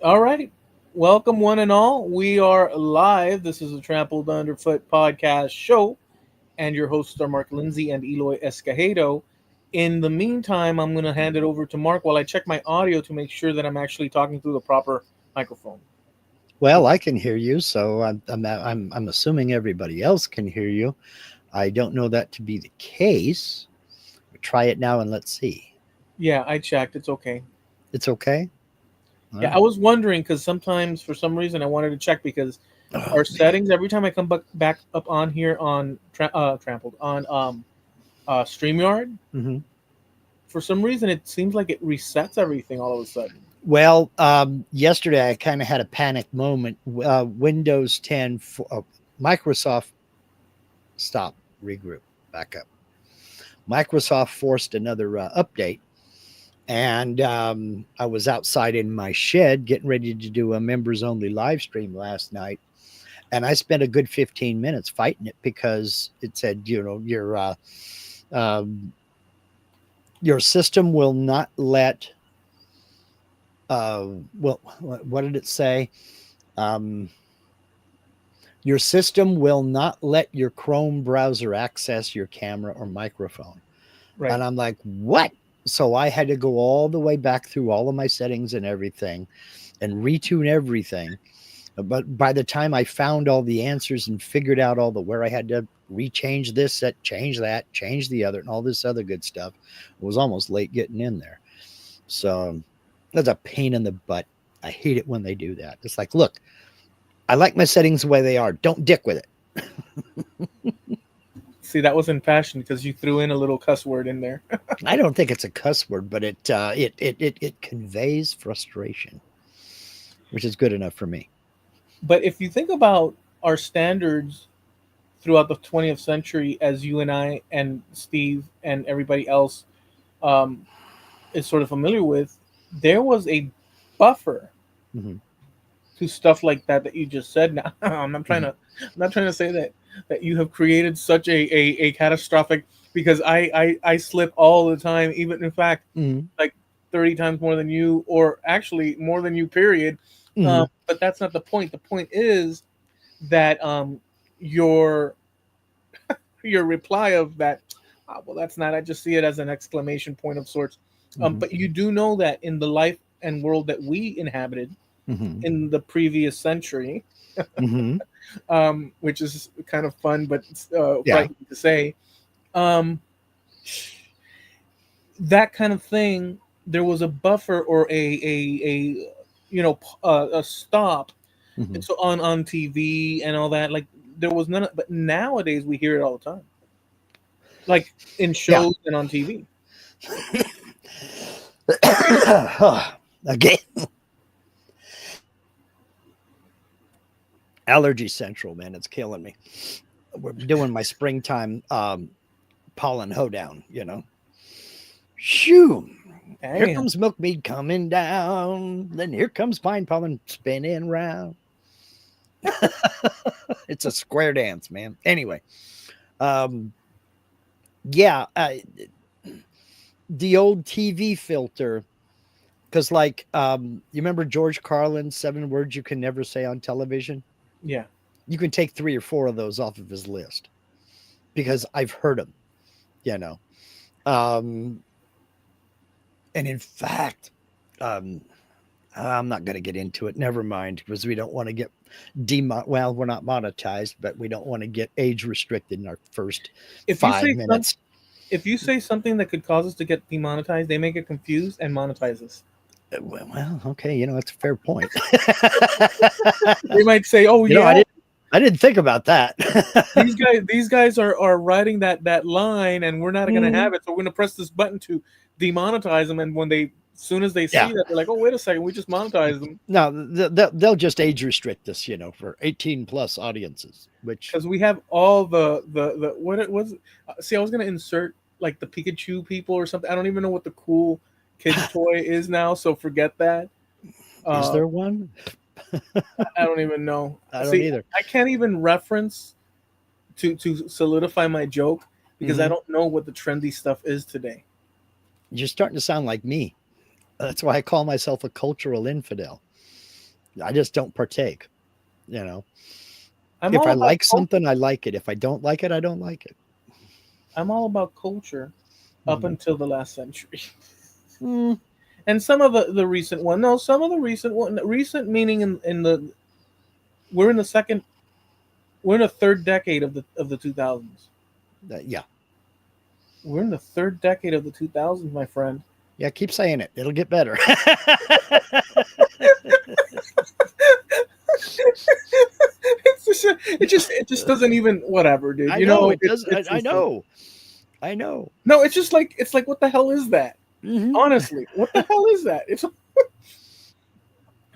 All right. Welcome, one and all. We are live. This is a Trampled Underfoot podcast show, and your hosts are Mark Lindsay and Eloy Escajedo. In the meantime, I'm going to hand it over to Mark while I check my audio to make sure that I'm actually talking through the proper microphone. Well, I can hear you, so I'm assuming everybody else can hear you. I don't know that to be the case. Try it now and let's see. Yeah, I checked. It's okay. It's okay. All Yeah, I right. was wondering because sometimes, for some reason, I wanted to check because Oh our man. settings, every time I come back up on here on Trampled, on StreamYard, hmm for some reason, it seems like it resets everything all of a sudden. Well, yesterday I kind of had a panic moment. Windows 10, Microsoft, stop, regroup, back up. Microsoft forced another update, and I was outside in my shed getting ready to do a members only live stream last night, and I spent a good 15 minutes fighting it because it said, um, your system will not let, uh, well, what did it say? Um, your system will not let your Chrome browser access your camera or microphone. Right. And I'm like, what? So I had to go all the way back through all of my settings and everything and retune everything. But by the time I found all the answers and figured out all the where I had to rechange this, set, change that, change the other, and all this other good stuff, it was almost late getting in there. So that's a pain in the butt. I hate it when they do that. It's like, look, I like my settings the way they are. Don't dick with it. See, that was in fashion because you threw in a little cuss word in there. I don't think it's a cuss word, but it conveys frustration, which is good enough for me. But if you think about our standards throughout the 20th century, as you and I and Steve and everybody else um, is sort of familiar with, there was a buffer hmm to stuff like that you just said. Now, hmm I'm not trying to say that you have created such a catastrophic because I slip all the time, even in fact, hmm like 30 times more than you, or actually more than you. Period. hmm But that's not the point. The point is that your your reply of that, well, that's not. I just see it as an exclamation point of sorts. hmm But you do know that in the life and world that we inhabited hmm in the previous century, hmm which is kind of fun but Yeah. frightening to say, um, that kind of thing. There was a buffer or a a stop. hmm And so on TV and all that, like there was none. But nowadays we hear it all the time, like in Yeah. shows and on TV. Again, allergy central, man. It's killing me. We're doing my springtime pollen hoedown, Shoo. Here Damn. comes milkweed coming down. Then here comes pine pollen spinning round. It's a square dance, man. Anyway, um, yeah, the old TV filter, because you remember George Carlin's 7 words you can never say on television? Yeah. You can take 3 or 4 of those off of his list because I've heard them, you know. Um, and in fact, um, I'm not going to get into it. Never mind, because we don't want to get well, we're not monetized, but we don't want to get age restricted in our first If you five say some, minutes. if you say something that could cause us to get demonetized, they may get confused and monetize us. Well, okay, that's a fair point. They might say, "Oh you know, I yeah, didn't, I didn't think about that. these guys are riding that line, and we're not going to Mhm. have it. So we're going to press this button to demonetize them." And when they, as soon as they Yeah, see that, they're like, "Oh, wait a second, we just monetized them no, they'll just age restrict us, for 18 plus audiences, which because we have all the what it was." See, I was going to insert like the Pikachu people or something. I don't even know what the cool kids toy is now, so forget that. is Uh, there one? I don't even know. I don't See, either. I can't even reference to solidify my joke because I hmm don't know what the trendy stuff is today. You're starting to sound like me. That's why I call myself a cultural infidel. I just don't partake. You know, I'm if all I about like culture. something, I like it. If I don't like it, I don't like it. I'm all about culture up Mm-hmm. until the last century. Mm, And some of the recent one, no, some of the recent one, recent meaning in the we're in the second, we're in the third decade of the 2000s. yeah, We're in the third decade of the 2000s, my friend. yeah. Keep saying it. It'll get better. It just doesn't even whatever, dude. I You know know, it does. it's I just like know. I know. no, it's like what the hell is that? Hmm. Honestly, what the hell is that?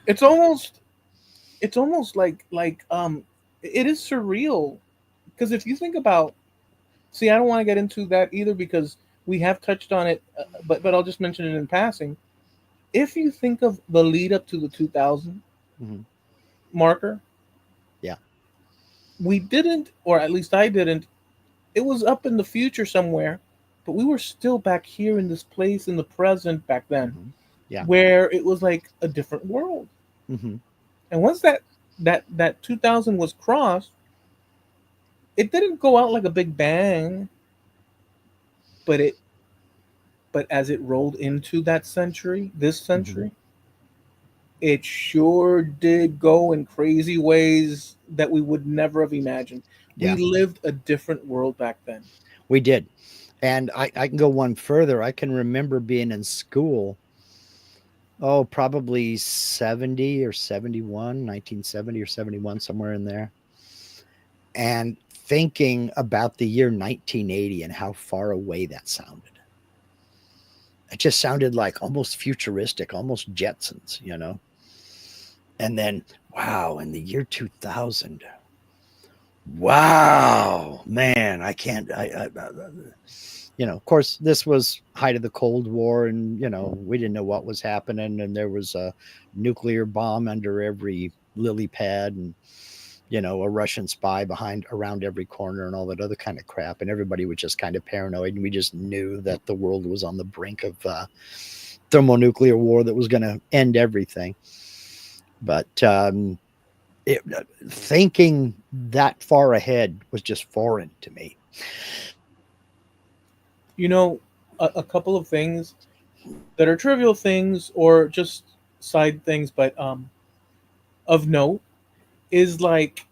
It's almost it's almost like it is surreal because if you think about see, I don't want to get into that either because we have touched on it, but I'll just mention it in passing. If you think of the lead up to the 2000 Hmm. marker, Yeah. we didn't, or at least I didn't. It was up in the future somewhere, but we were still back here in this place in the present back then, Hmm. Yeah. where it was like a different world. Hmm. And once that 2000 was crossed, it didn't go out like a big bang, but it but as it rolled into that century, this Hmm. century, it sure did go in crazy ways that we would never have imagined. We Yeah. lived a different world back then. We did. And I can go one further. I can remember being in school, oh, probably 70 or 71, 1970 or 71, somewhere in there, and thinking about the year 1980 and how far away that sounded. It just sounded like almost futuristic, almost Jetsons, you know? And then, wow, in the year 2000, wow, man, I can't, of course, this was height of the Cold War, and we didn't know what was happening, and there was a nuclear bomb under every lily pad, and a Russian spy behind around every corner, and all that other kind of crap, and everybody was just kind of paranoid, and we just knew that the world was on the brink of thermonuclear war that was going to end everything. But thinking that far ahead was just foreign to me. You know, a couple of things that are trivial things or just side things, but of note is like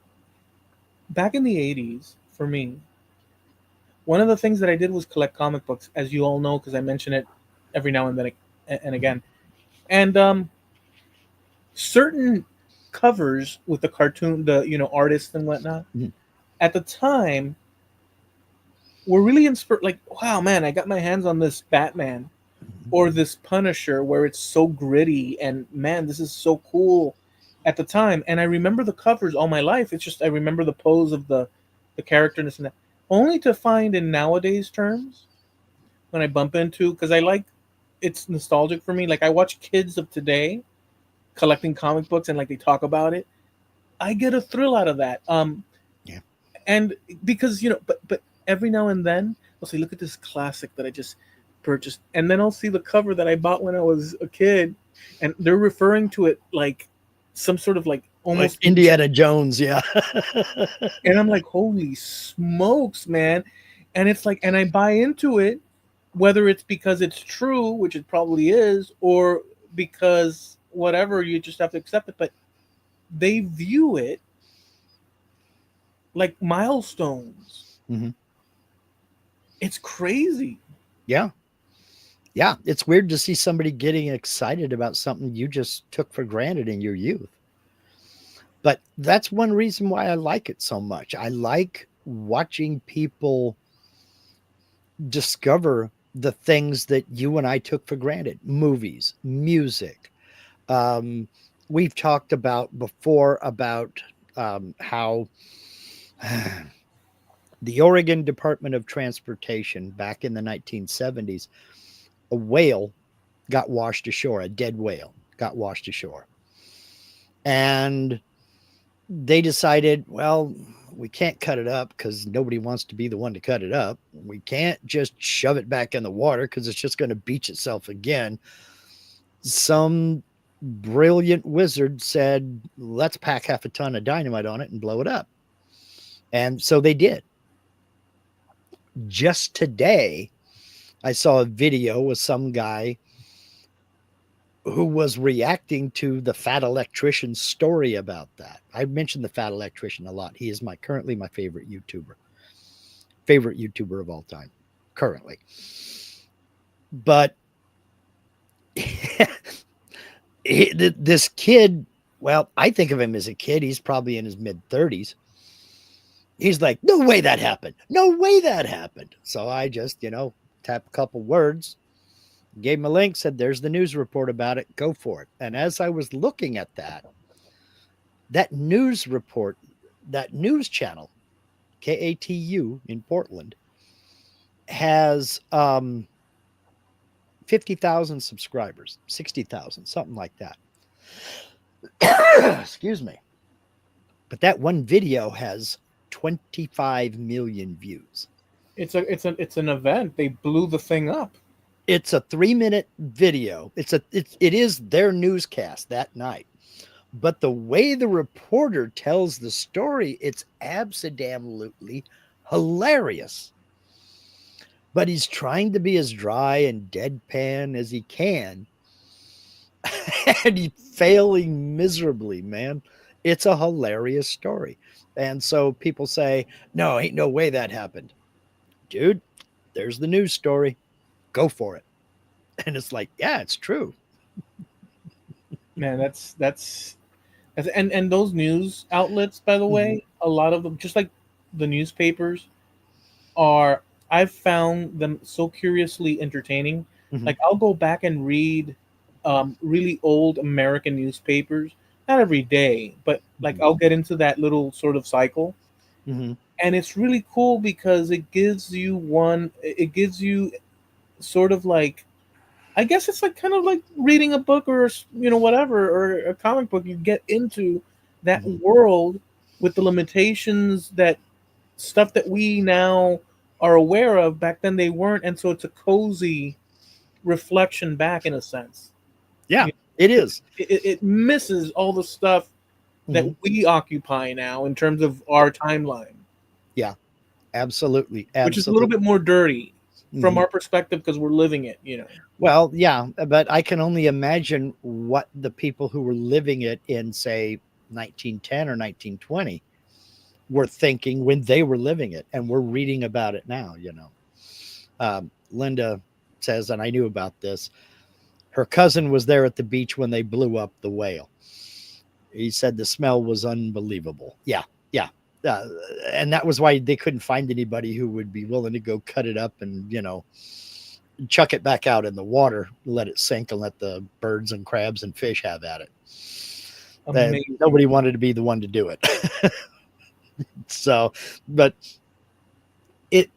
back in the 80s for me, one of the things that I did was collect comic books, as you all know, because I mention it every now and then and Mhm. again. And certain covers with the cartoon, the artists and whatnot, Mhm. at the time were really inspired. Like, wow, man, I got my hands on this Batman Mhm. or this Punisher, where it's so gritty, and man, this is so cool at the time. And I remember the covers all my life. It's just I remember the pose of the character and this and that. Only to find in nowadays terms when I bump into because I like it's nostalgic for me. Like I watch kids of today collecting comic books and like they talk about it. I get a thrill out of that. Yeah. And because but every now and then I'll say, look at this classic that I just purchased, and then I'll see the cover that I bought when I was a kid, and they're referring to it like some sort of like Like almost ancient, Indiana Jones, yeah. and I'm like, holy smokes, man! And it's like, and I buy into it, whether it's because it's true, which it probably is, or because whatever, you just have to accept it. But they view it like milestones. Hmm. It's crazy. Yeah. Yeah. It's weird to see somebody getting excited about something you just took for granted in your youth. But that's one reason why I like it so much. I like watching people discover the things that you and I took for granted: movies, music. Um, we've talked about before about how the Oregon Department of Transportation back in the 1970s, a whale got washed ashore, a dead whale got washed ashore. And they decided, well, we can't cut it up because nobody wants to be the one to cut it up. We can't just shove it back in the water because it's just going to beach itself again. Some brilliant wizard said, let's pack half a ton of dynamite on it and blow it up. And so they did. Just today, I saw a video with some guy who was reacting to the fat electrician story about that. I mentioned the fat electrician a lot. He is currently my favorite YouTuber of all time, currently. But this kid, well, I think of him as a kid. He's probably in his mid-30s. He's like, no way that happened. No way that happened. So I just, tap a couple words, gave him a link, said, there's the news report about it. Go for it. And as I was looking at that news report, that news channel, KATU in Portland, has 50,000 subscribers, 60,000, something like that. Excuse me. But that one video has 25 million views. It's an event. They blew the thing up. It's a 3-minute video. It is their newscast that night. But the way the reporter tells the story, it's absolutely hilarious. But he's trying to be as dry and deadpan as he can. And he's failing miserably, man. It's a hilarious story. And so people say, no, ain't no way that happened. Dude, there's the news story. Go for it. And it's like, yeah, it's true. Man, that's and those news outlets, by the way, a lot of them, just like the newspapers, are, I've found them so curiously entertaining. Like, I'll go back and read really old American newspapers, not every day, but like I'll get into that little sort of cycle. And it's really cool because it gives you sort of like, I guess it's like kind of like reading a book or whatever, or a comic book. You get into that world with the limitations, that stuff that we now are aware of, back then they weren't, and so it's a cozy reflection back, in a sense. Yeah, it is. It misses all the stuff that we occupy now in terms of our timeline. Yeah, absolutely. Which is a little bit more dirty from our perspective because we're living it, Well, yeah, but I can only imagine what the people who were living it in, say, 1910 or 1920 were thinking when they were living it, and we're reading about it now. Linda says, and I knew about this, her cousin was there at the beach when they blew up the whale. He said the smell was unbelievable. Yeah. And that was why they couldn't find anybody who would be willing to go cut it up and, chuck it back out in the water, let it sink, and let the birds and crabs and fish have at it. Nobody wanted to be the one to do it. So, but it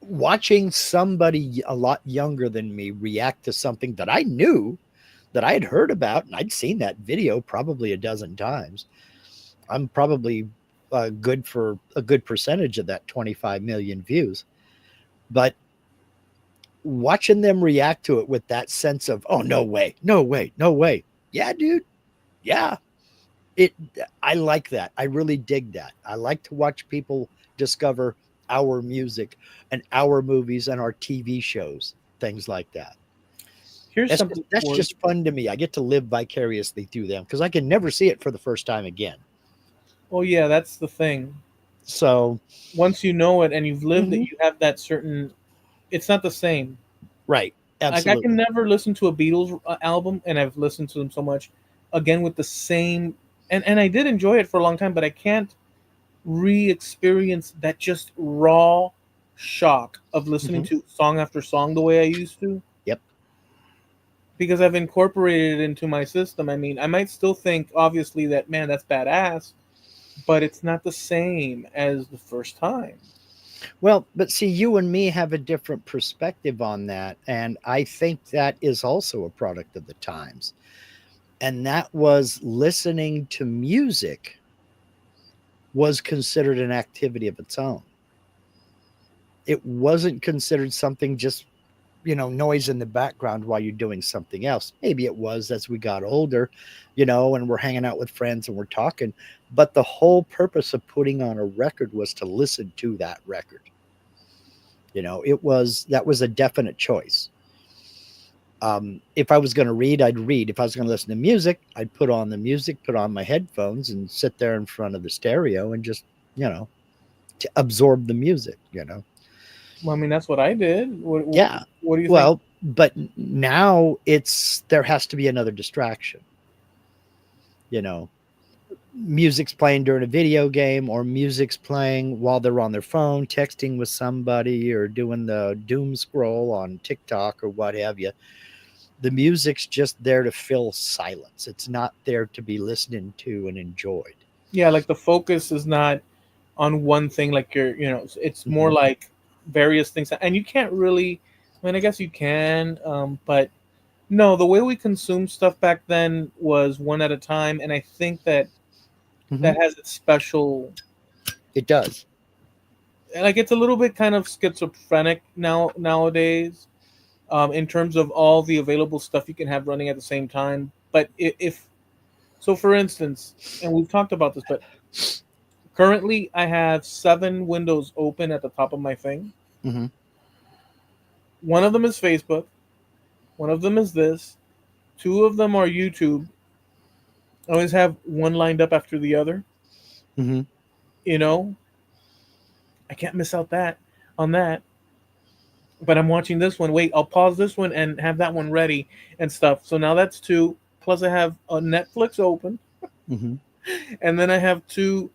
watching somebody a lot younger than me react to something that I knew, that I had heard about, and I'd seen that video probably a dozen times. I'm probably good for a good percentage of that 25 million views. But watching them react to it with that sense of, oh, no way. Yeah, dude. Yeah. I like that. I really dig that. I like to watch people discover our music and our movies and our TV shows, things like that. That's just fun to me. I get to live vicariously through them because I can never see it for the first time again. Well, yeah, that's the thing. So once you know it and you've lived it, you have that certain. It's not the same, right? Absolutely. Like, I can never listen to a Beatles album, and I've listened to them so much, again with the same. And I did enjoy it for a long time, but I can't re-experience that just raw shock of listening to song after song the way I used to. Yep. Because I've incorporated it into my system. I mean, I might still think, obviously, that, man, that's badass, but it's not the same as the first time. Well, but see, you and me have a different perspective on that. And I think that is also a product of the times. And that was listening to music was considered an activity of its own. It wasn't considered something just noise in the background while you're doing something else. Maybe it was as we got older, and we're hanging out with friends and we're talking. But the whole purpose of putting on a record was to listen to that record. That was a definite choice. If I was going to read, I'd read. If I was going to listen to music, I'd put on the music, put on my headphones, and sit there in front of the stereo and just, to absorb the music. Well, I mean, that's what I did. Yeah. What do you think? Well, but now there has to be another distraction. You know, music's playing during a video game, or music's playing while they're on their phone, texting with somebody, or doing the doom scroll on TikTok or what have you. The music's just there to fill silence. It's not there to be listened to and enjoyed. Yeah, like the focus is not on one thing. Like it's more Mhm. like various things, and you can't really. I mean, I guess you can, but no, the way we consumed stuff back then was one at a time, and I think that Mhm. that has its special. It does. Like it's a little bit kind of schizophrenic nowadays, in terms of all the available stuff you can have running at the same time. But if so, for instance, and we've talked about this, but currently I have 7 windows open at the top of my thing. Hmm. One of them is Facebook. One of them is this. Two of them are YouTube. I always have one lined up after the other. Hmm. You know, I can't miss out that on that. But I'm watching this one. Wait, I'll pause this one and have that one ready and stuff. So now that's two. Plus, I have a Netflix open, Hmm. and then I have two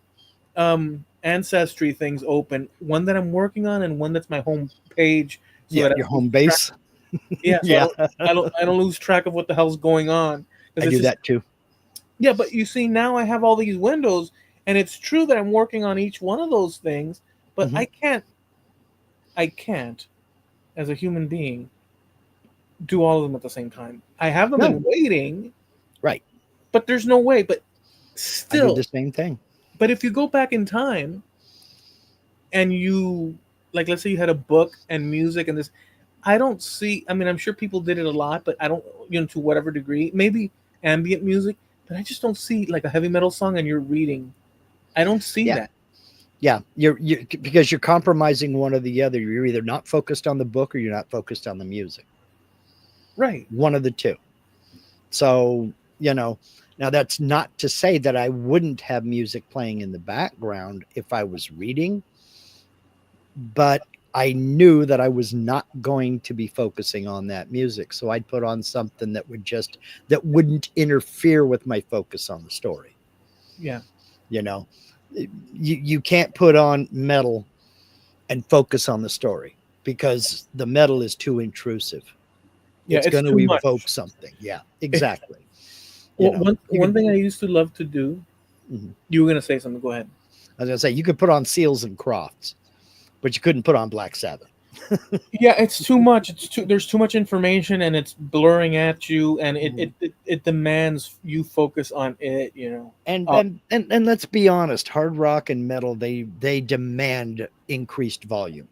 ancestry things open. One that I'm working on, and one that's my home page, so Yeah, that I your don't lose home track. base. Yeah, so Yeah, I don't lose track of what the hell's going on I because it's do just that too. yeah. But you see, now I have all these windows, and it's true that I'm working on each one of those things, but Hmm. I can't as a human being do all of them at the same time. I have them No, in waiting, right. but there's no way. But I do the still, same thing. but if you go back in time and you like, let's say you had a book and music and this, I don't see. I mean, I'm sure people did it a lot, but I don't, to whatever degree. Maybe ambient music, but I just don't see like a heavy metal song and you're reading. I don't see Yeah, that. yeah. You because you're compromising one or the other. You're either not focused on the book or you're not focused on the music. Right. One of the two. So, now that's not to say that I wouldn't have music playing in the background if I was reading, but I knew that I was not going to be focusing on that music. So I'd put on something that wouldn't interfere with my focus on the story. Yeah. You know, you can't put on metal and focus on the story because the metal is too intrusive. Yeah. It's It's going to too evoke much. something. Yeah, exactly. Well, one You one could. thing I used to love to do. Mhm. You were gonna say something. Go ahead. I was going to say, you could put on Seals and Crofts, but you couldn't put on Black Sabbath. Yeah, it's too much. It's too. There's too much information, and it's blurring at you, and Mhm. it demands you focus on it. You know. And, Uh, and and and let's be honest, hard rock and metal, they demand increased volume.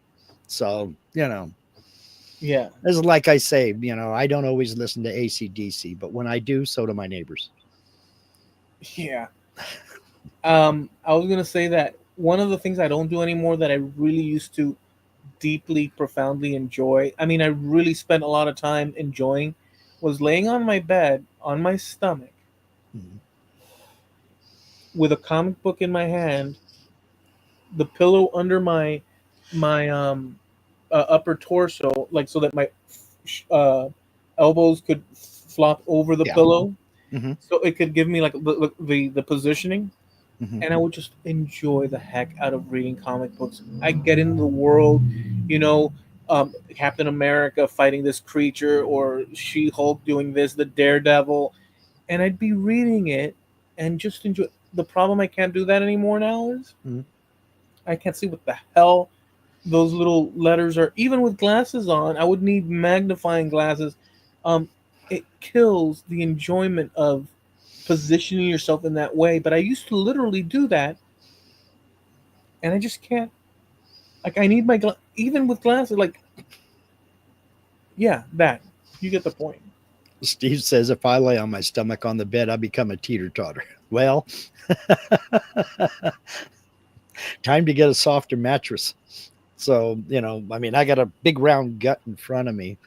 So, yeah. as like I say, I don't always listen to AC/DC, but when I do, so do my neighbors. Yeah. I was gonna say that one of the things I don't do anymore that I really used to deeply, profoundly enjoy. I mean, I really spent a lot of time enjoying, was laying on my bed on my stomach Mhm. with a comic book in my hand, the pillow under my upper torso, like so that my uh, elbows could flop over the Yeah. pillow, Hmm. so it could give me like the positioning, Hmm. and I would just enjoy the heck out of reading comic books. I get in the world, you know, Captain America fighting this creature, or She Hulk doing this, the Daredevil, and I'd be reading it and just enjoy. The problem I can't do that anymore now is Hmm. I can't see what the hell those little letters are. Even with glasses on, I would need magnifying glasses. It kills the enjoyment of positioning yourself in that way. But I used to literally do that, and I just can't. Like I need my even with glasses. Like Yeah, that. You get the point. Steve says if I lay on my stomach on the bed, I become a teeter totter. Well, time to get a softer mattress. So, I mean, I got a big round gut in front of me.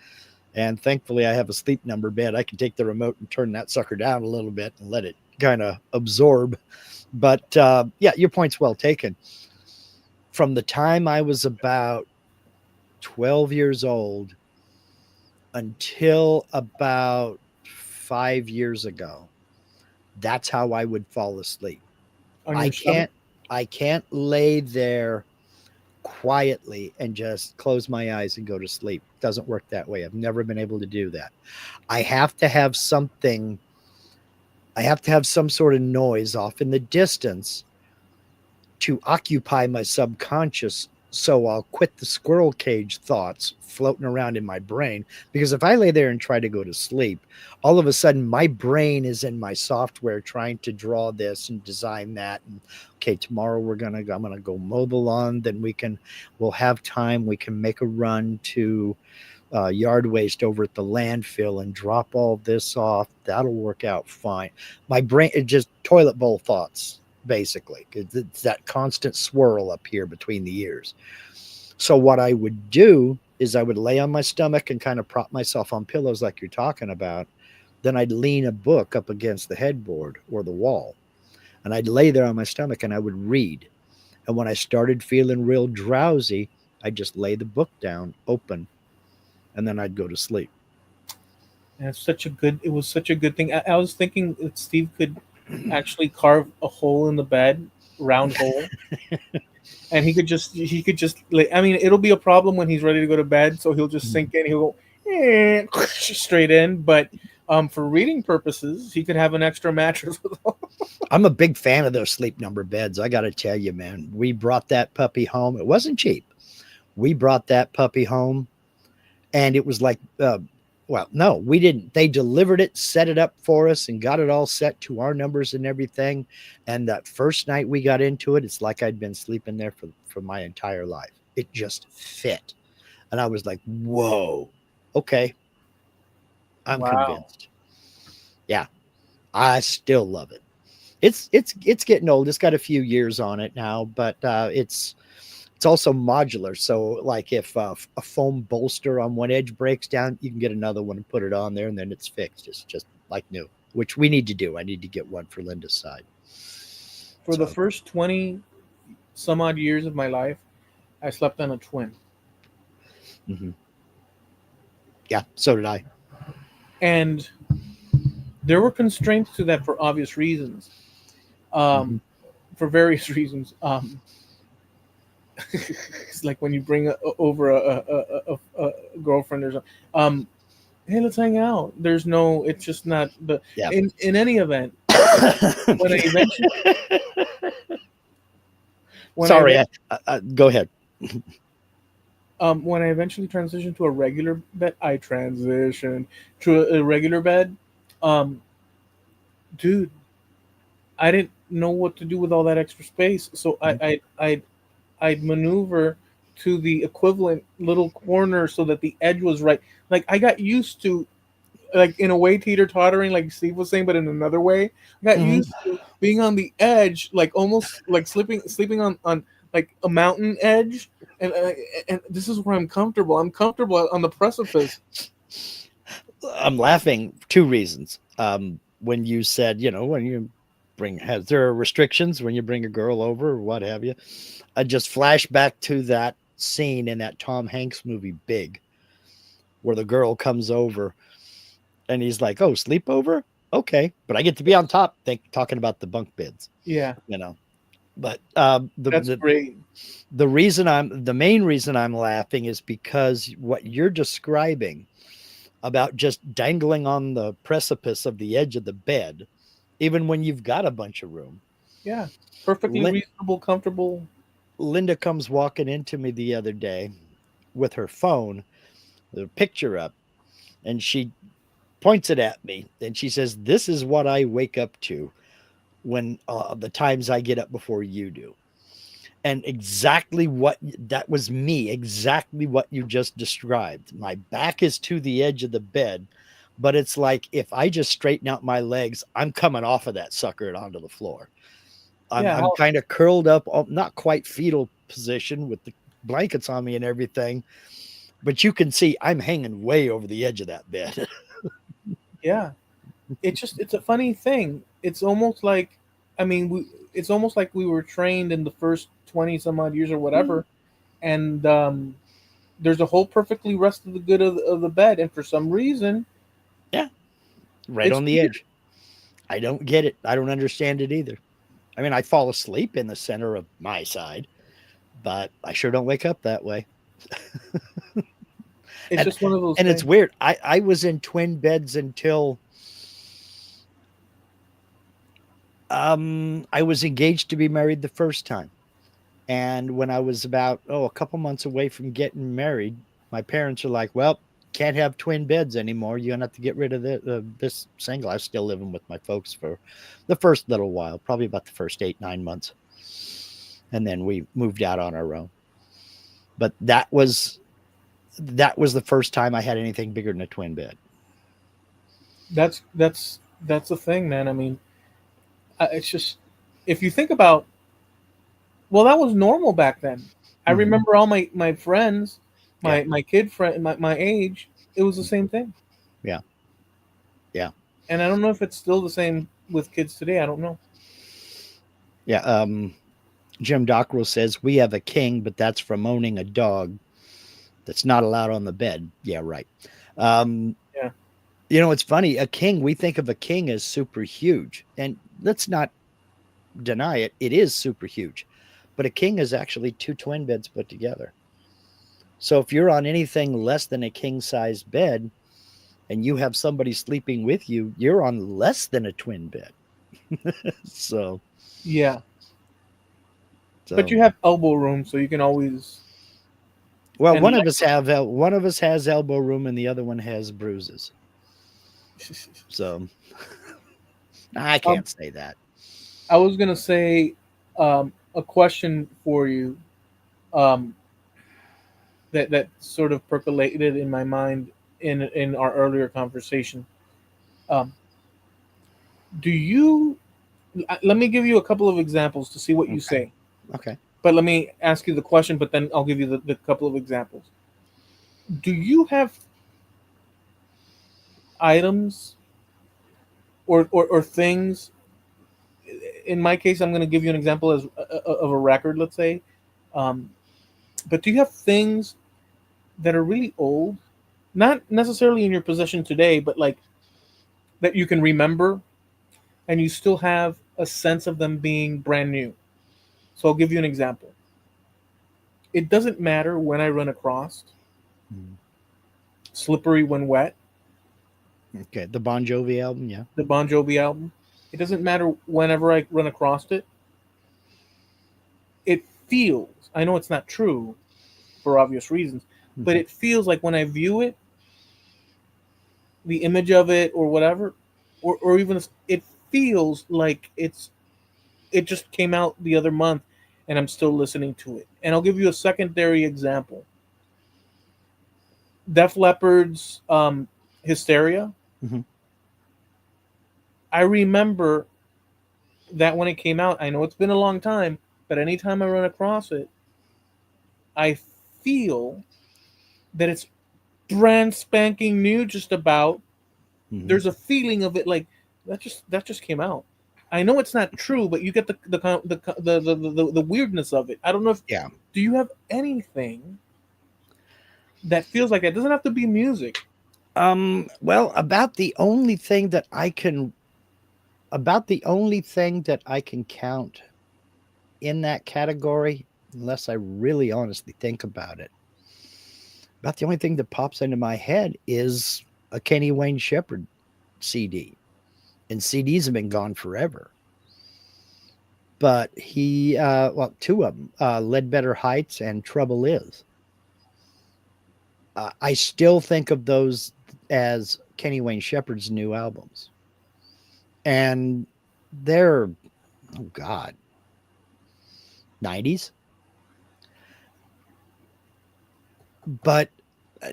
And thankfully, I have a sleep number bed. I can take the remote and turn that sucker down a little bit and let it kind of absorb. But yeah, your point's well taken. From the time I was about 12 years old until about 5 years ago, that's how I would fall asleep. On I your stomach? can't I can't lay there quietly and just close my eyes and go to sleep. It doesn't work that way. I've never been able to do that. I have to have something I have to have some sort of noise off in the distance to occupy my subconscious so I'll quit the squirrel cage thoughts floating around in my brain. Because if I lay there and try to go to sleep, all of a sudden my brain is in my software trying to draw this and design that. And okay, tomorrow I'm gonna go mow the lawn, then we'll have time, we can make a run to yard waste over at the landfill and drop all this off. That'll work out fine. My brain, it just toilet bowl thoughts, basically. It's that constant swirl up here between the ears. So, what I would do is I would lay on my stomach and kind of prop myself on pillows like you're talking about. Then I'd lean a book up against the headboard or the wall. And I'd lay there on my stomach and I would read. And when I started feeling real drowsy, I'd just lay the book down open and then I'd go to sleep. And it was such a good thing. I was thinking that Steve could actually carve a hole in the bed, round hole, and he could just like, I mean, it'll be a problem when he's ready to go to bed, so he'll just sink in, he'll go straight in, but for reading purposes, he could have an extra mattress with all. I'm a big fan of those sleep number beds. I got to tell you, man, we brought that puppy home. It wasn't cheap. We brought that puppy home and it was like, well, no, we didn't. They delivered it, set it up for us, and got it all set to our numbers and everything. And that first night we got into it, it's like I'd been sleeping there for my entire life. It just fit. And I was like, whoa, okay, I'm Wow. convinced. Yeah, I still love it. It's getting old. It's got a few years on it now, but it's also modular. So like if a foam bolster on one edge breaks down, you can get another one and put it on there, and then it's fixed. It's just like new, which we need to do. I need to get one for Linda's side. For the So first 20 some odd years of my life, I slept on a twin. mhm. Yeah, so did I. And there were constraints to that for obvious reasons. Hmm. Um, for various reasons. It's like when you bring over a girlfriend or something. Hey, let's hang out. There's no. It's just not the. Yeah. In any event, when I eventually when I Sorry. event- Go ahead. when I eventually transitioned to a regular bed, I transitioned to a regular bed. Um, dude, I didn't know what to do with all that extra space, so Mhm. I'd maneuver to the equivalent little corner so that the edge was right. Like I got used to, like in a way, teeter tottering, like Steve was saying, but in another way, I got Mhm. used to being on the edge, like almost like sleeping on like a mountain edge, and this is where I'm comfortable. I'm comfortable on the precipice. I'm laughing for two reasons. When you said, when you has there restrictions when you bring a girl over or what have you? I just flash back to that scene in that Tom Hanks movie Big, where the girl comes over and he's like, "Oh, sleepover? Okay, but I get to be on top." Talking about the bunk beds, Yeah, you know. But that's great. the main reason I'm laughing is because what you're describing about just dangling on the precipice of the edge of the bed, even when you've got a bunch of room. Yeah, perfectly Lin- reasonable, comfortable. Linda comes walking into me the other day with her phone, the picture up, and she points it at me and she says, "This is what I wake up to when the times I get up before you do." And exactly what that was me, exactly what you just described. My back is to the edge of the bed, but it's like if I just straighten out my legs, I'm coming off of that sucker and onto the floor. I'm Yeah, I'm how, kind of curled up, not quite fetal position with the blankets on me and everything, but you can see I'm hanging way over the edge of that bed. yeah. It's a funny thing. It's almost like, I mean, it's almost like we were trained in the first 20 some odd years or whatever, and there's a whole perfectly rested the good of the bed, and for some reason, Yeah, right it's on the weird. edge. I don't get it. I don't understand it either. I mean, I fall asleep in the center of my side, but I sure don't wake up that way. It's and just one of those and it's things. weird. I was in twin beds until I was engaged to be married the first time. And when I was about a couple months away from getting married, my parents are like, "Well, can't have twin beds anymore. You're gonna have to get rid of this single." I was still living with my folks for the first little while, probably about the first 8 9 months, and then we moved out on our own. But that was the first time I had anything bigger than a twin bed. That's the thing, man. I mean, it's just, if you think about, well, that was normal back then. I Mm-hmm. remember all my friends, Yeah, my kid friend, my age. It was the same thing, yeah, yeah, and I don't know if it's still the same with kids today. I don't know. yeah. Jim Dockrell says we have a king, but that's from owning a dog that's not allowed on the bed. Yeah, right. Um, Yeah, it's funny. A king, we think of a king as super huge, and let's not deny it. It is super huge, but a king is actually two twin beds put together. So if you're on anything less than a king size bed and you have somebody sleeping with you, you're on less than a twin bed. so, yeah. But so you have elbow room, so you can always. well, And one of us has elbow room, and the other one has bruises. So I um, can't say that. I was gonna say a question for you, um, that sort of percolated in my mind in our earlier conversation. Um, do you? Let me give you a couple of examples to see what you Okay. say. Okay. But let me ask you the question, but then I'll give you the couple of examples. Do you have items or things? In my case, I'm going to give you an example of a record, let's say. Um, but do you have things that are really old, not necessarily in your possession today, but like that you can remember, and you still have a sense of them being brand new? So I'll give you an example. It doesn't matter when I run across Mm. "Slippery When Wet," Okay. The Bon Jovi album. Yeah. the Bon Jovi album. It doesn't matter whenever I run across it. It feels, I know it's not true for obvious reasons, but Mm-hmm. it feels like when I view it, the image of it or whatever, or even it feels like it just came out the other month and I'm still listening to it. And I'll give you a secondary example. Def Leppard's Hysteria. Mm-hmm. I remember that when it came out. I know it's been a long time, but anytime I run across it, I feel that it's brand spanking new just about. Mm-hmm. There's a feeling of it like that just came out. I know it's not true, but you get the weirdness of it. I don't know if, Yeah. do you have anything that feels like that? It doesn't have to be music. Well, about the only thing that I can count in that category, unless I really honestly think about it, about the only thing that pops into my head is a Kenny Wayne Shepherd CD. And CDs have been gone forever. But well, two of them, Ledbetter Heights and Trouble Is. I still think of those as Kenny Wayne Shepherd's new albums. And they're, oh God, 90s. but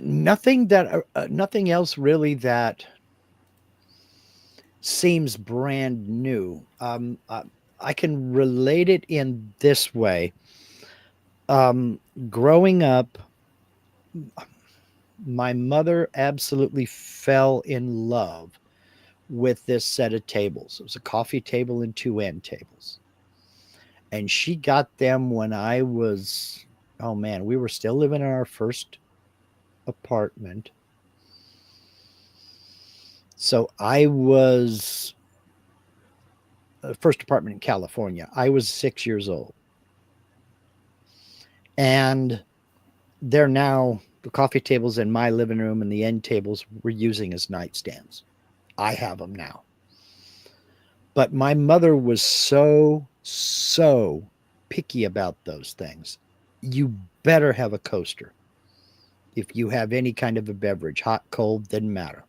nothing else really that seems brand new. I can relate it in this way. Growing up, my mother absolutely fell in love with this set of tables. It was a coffee table and two end tables. And she got them when I was, oh man, we were still living in our first apartment. So I was, first apartment in California. I was 6 years old. And they're now, the coffee tables in my living room and the end tables we're using as nightstands. I have them now. But my mother was so picky about those things. You better have a coaster. If you have any kind of a beverage, hot, cold, didn't matter.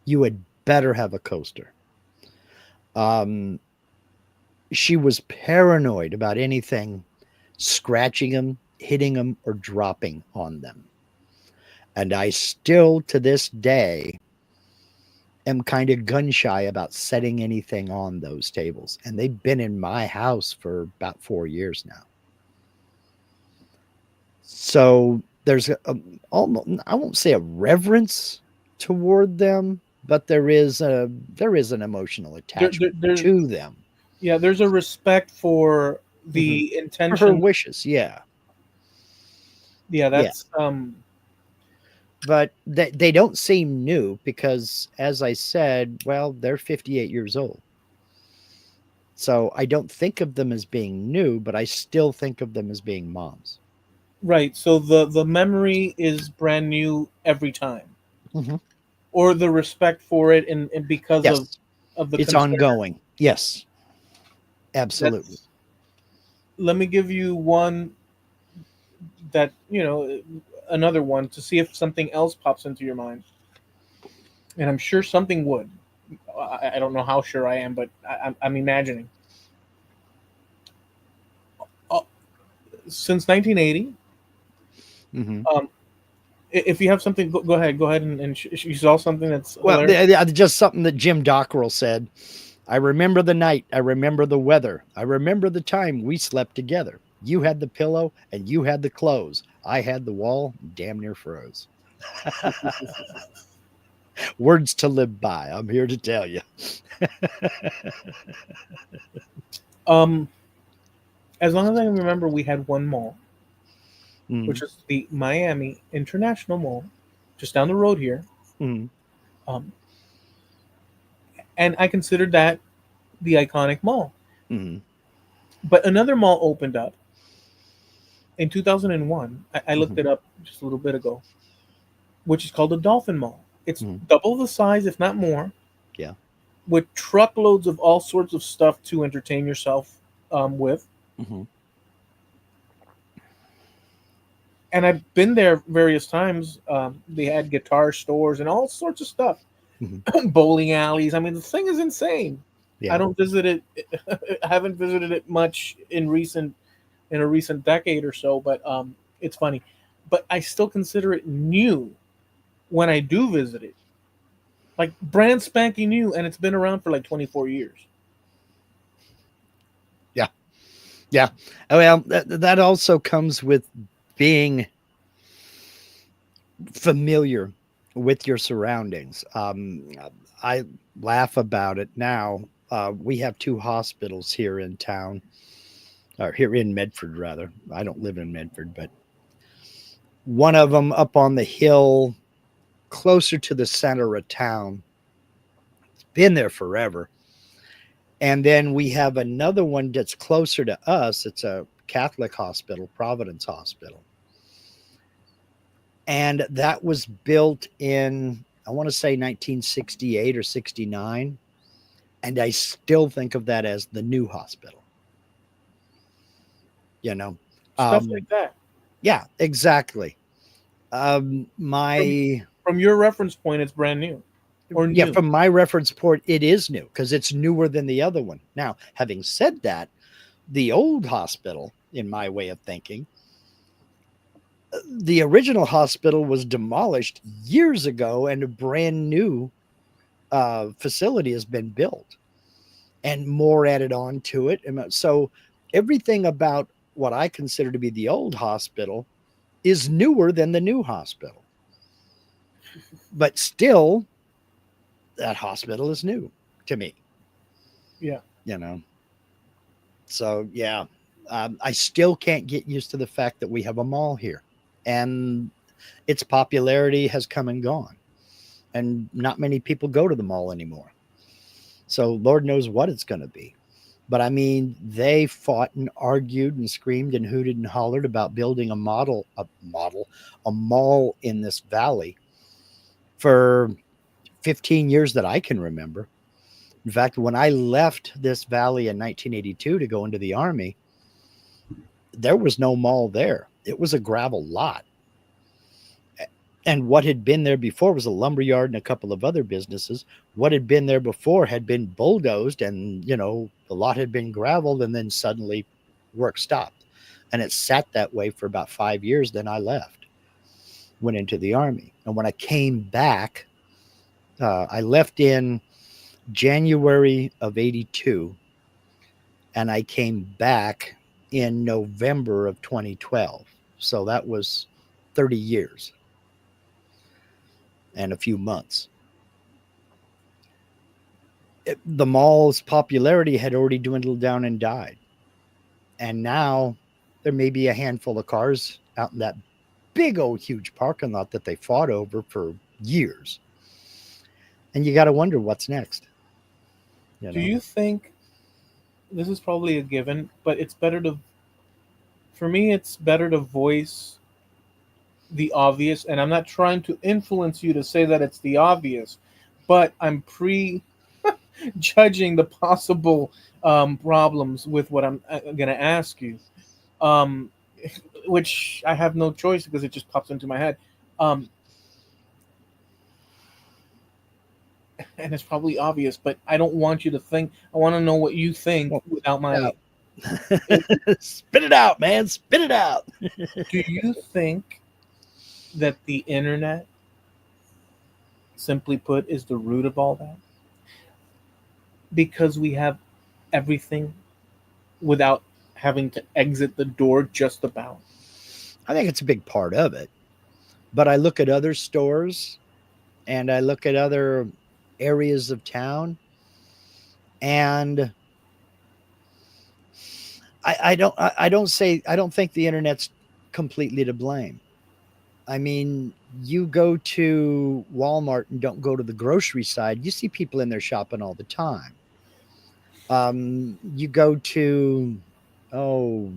You had better have a coaster. Um, she was paranoid about anything scratching them, hitting them, or dropping on them. And I still, to this day, am kind of gun shy about setting anything on those tables. And they've been in my house for about 4 years now. So there's almost, I won't say a reverence toward them, but there is an emotional attachment There's to them. yeah, there's a respect for Mm-hmm. the For her intention. wishes, yeah, Yeah, yeah. that's But they don't seem new because, as I said, well, they're 58 years old. So I don't think of them as being new, but I still think of them as being moms. right. So the memory is brand new every time, Mm-hmm. or the respect for it, and because Yes, of the it's concern. ongoing. Yes, absolutely. That's Let me give you one that another one to see if something else pops into your mind, and I'm sure something would. I don't know how sure I am, but I'm imagining. Uh, since 1980, Mm-hmm. um, if you have something, go ahead. Go ahead and you saw something that's Well, hilarious. just something that Jim Dockrell said. I remember the night. I remember the weather. I remember the time we slept together. You had the pillow and you had the clothes. I had the wall, damn near froze. Words to live by. I'm here to tell you. Um, as long as I can remember, we had one mall, Mm, which is the Miami International Mall, just down the road here. mm, Um, and I considered that the iconic mall. mm, But another mall opened up in 2001. I looked mm, it up just a little bit ago, which is called the Dolphin Mall. It's mm. double the size, if not more, Yeah. with truckloads of all sorts of stuff to entertain yourself with. Mm-hmm. And I've been there various times. They had guitar stores and all sorts of stuff, Mm-hmm. bowling alleys. I mean, the thing is insane. I Yeah. don't visit it. I haven't visited it much in a recent decade or so, but it's funny. But I still consider it new when I do visit it, like brand spanking new, and it's been around for like 24 years. Yeah. Yeah. Well, that also comes with being familiar with your surroundings. I laugh about it now. We have two hospitals here in town, or here in Medford, rather. I don't live in Medford, but one of them up on the hill, closer to the center of town. It's been there forever. And then we have another one that's closer to us. It's a Catholic hospital, Providence Hospital. And that was built in, I want to say 1968 or 69. And I still think of that as the new hospital, you know? Stuff like Um, that. yeah, exactly. From My, from your reference point, it's brand new or yeah, new. from my reference port, it is new because it's newer than the other one. Now, having said that, the old hospital, in my way of thinking, The original hospital was demolished years ago, and a brand new facility has been built, and more added on to it. And so everything about what I consider to be the old hospital is newer than the new hospital. But still, that hospital is new to me, Yeah. you know. So yeah, I still can't get used to the fact that we have a mall here, and its popularity has come and gone, and not many people go to the mall anymore. So Lord knows what it's going to be. But I mean, they fought and argued and screamed and hooted and hollered about building a mall in this valley for 15 years that I can remember. In fact, when I left this valley in 1982 to go into the army, there was no mall there. It was a gravel lot. And what had been there before was a lumber yard and a couple of other businesses. What had been there before had been bulldozed, and the lot had been graveled, and then suddenly work stopped. And it sat that way for about 5 years. Then I left, went into the army. And when I came back, I left in January of 82, and I came back in November of 2012. So that was 30 years and a few months. The mall's popularity had already dwindled down and died. And now there may be a handful of cars out in that big old huge parking lot that they fought over for years. And you got to wonder what's next, you Do know. you think this is probably a given, but it's better to, for me, it's better to voice the obvious, and I'm not trying to influence you to say that it's the obvious, but I'm judging the possible problems with what I'm going to ask you, um, which I have no choice because it just pops into my head. Um, and it's probably obvious, but I don't want you to think. I want to know what you think Well, without yeah. my. Spit it out, man. Spit it out. Do you think that the internet, simply put, is the root of all that? Because we have everything without having to exit the door just about. I think it's a big part of it. But I look at other stores and I look at other areas of town, and I don't think the internet's completely to blame. I mean, you go to Walmart and don't go to the grocery side, you see people in there shopping all the time. You go to, oh,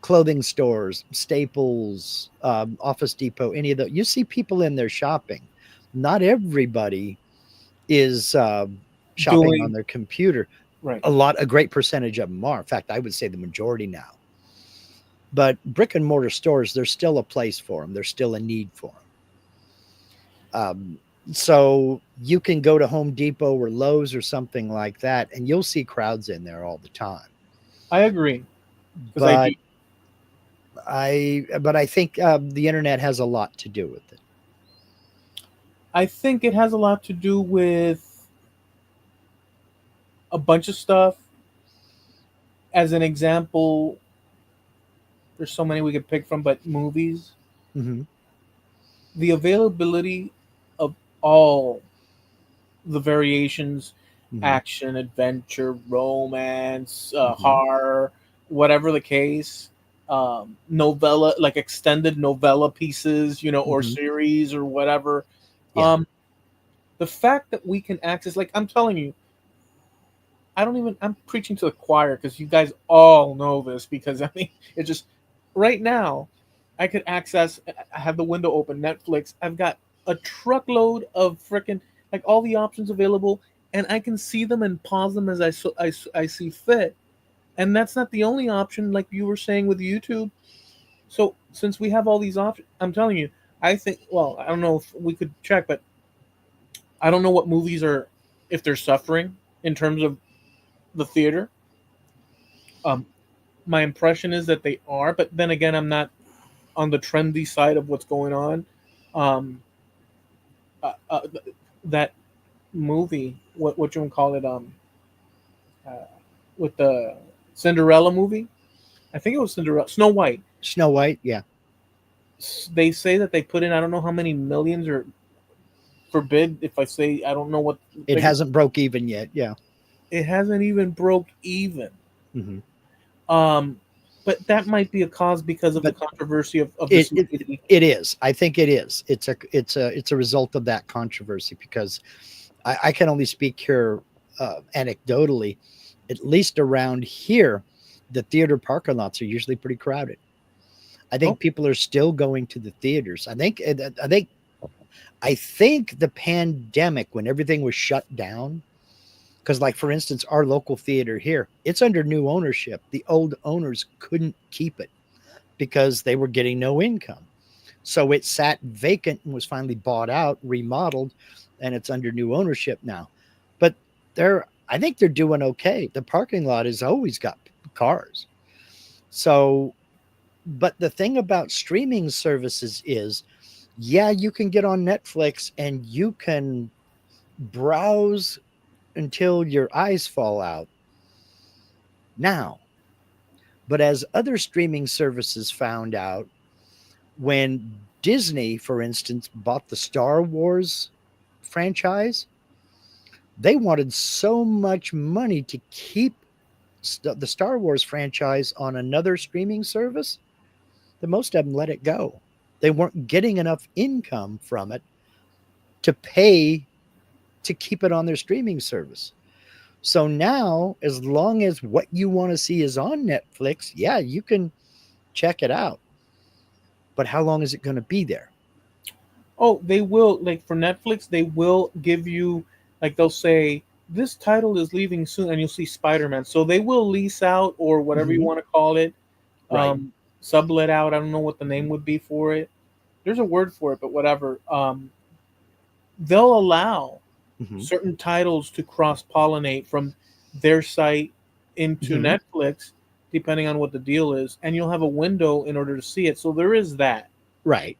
clothing stores, Staples, Office Depot, any of those, you see people in there shopping. Not everybody is shopping on Doing their computer. right. A great percentage of them are. In fact, I would say the majority now. But brick and mortar stores, there's still a place for them. There's still a need for them. So you can go to Home Depot or Lowe's or something like that, and you'll see crowds in there all the time. I agree because I do. But I think the internet has a lot to do with it. I think it has a lot to do with a bunch of stuff. As an example, there's so many we could pick from, but movies, Mm-hmm. the availability of all the variations, Mm-hmm. action, adventure, romance, Mm-hmm. horror, whatever the case, novella, like extended novella pieces, or Mm-hmm. series or whatever. Yeah. Um, the fact that we can access, like I'm telling you, I'm preaching to the choir because you guys all know this because I mean, it's just right now, I could access, I have the window open, Netflix. I've got a truckload of freaking, like all the options available, and I can see them and pause them as I see fit. And that's not the only option, like you were saying with YouTube. So since we have all these options, I'm telling you, I think, well, I don't know if we could check, but I don't know what movies are, if they're suffering in terms of the theater. Um, my impression is that they are, but then again, I'm not on the trendy side of what's going on. Um, uh, uh, that movie, what you want to call it? Uh, with the Cinderella movie, I think it was Cinderella, Snow White. Snow White, yeah. They say that they put in I don't know how many millions, or forbid if I say I don't know what It figure. hasn't broke even yet. Yeah. It hasn't even broke even. Hmm. Um, but that might be a cause because of the But controversy of it, this it lady. it is. I think it is. It's a result of that controversy because I can only speak here anecdotally. At least around here, the theater parking lots are usually pretty crowded. I Oh, think people are still going to the theaters. I think the pandemic, when everything was shut down, because like for instance, our local theater here, it's under new ownership. The old owners couldn't keep it because they were getting no income. So it sat vacant and was finally bought out, remodeled, and it's under new ownership now. But I think they're doing okay. The parking lot has always got cars. So, but the thing about streaming services is, yeah, you can get on Netflix and you can browse until your eyes fall out now. But as other streaming services found out, when Disney, for instance, bought the Star Wars franchise, they wanted so much money to keep the Star Wars franchise on another streaming service that most of them let it go. They weren't getting enough income from it to pay to keep it on their streaming service. So now, as long as what you want to see is on Netflix, yeah, you can check it out. But how long is it going to be there? oh, they will, like for Netflix, they will give you, like they'll say this title is leaving soon, and you'll see Spider-Man. So they will lease out, or whatever you Hmm. want to call it, Right. sublet out. I don't know what the name would be for it. There's a word for it, but whatever. They'll allow Hmm. certain titles to cross pollinate from their site into Hmm. Netflix, depending on what the deal is, and you'll have a window in order to see it. So there is that, Right.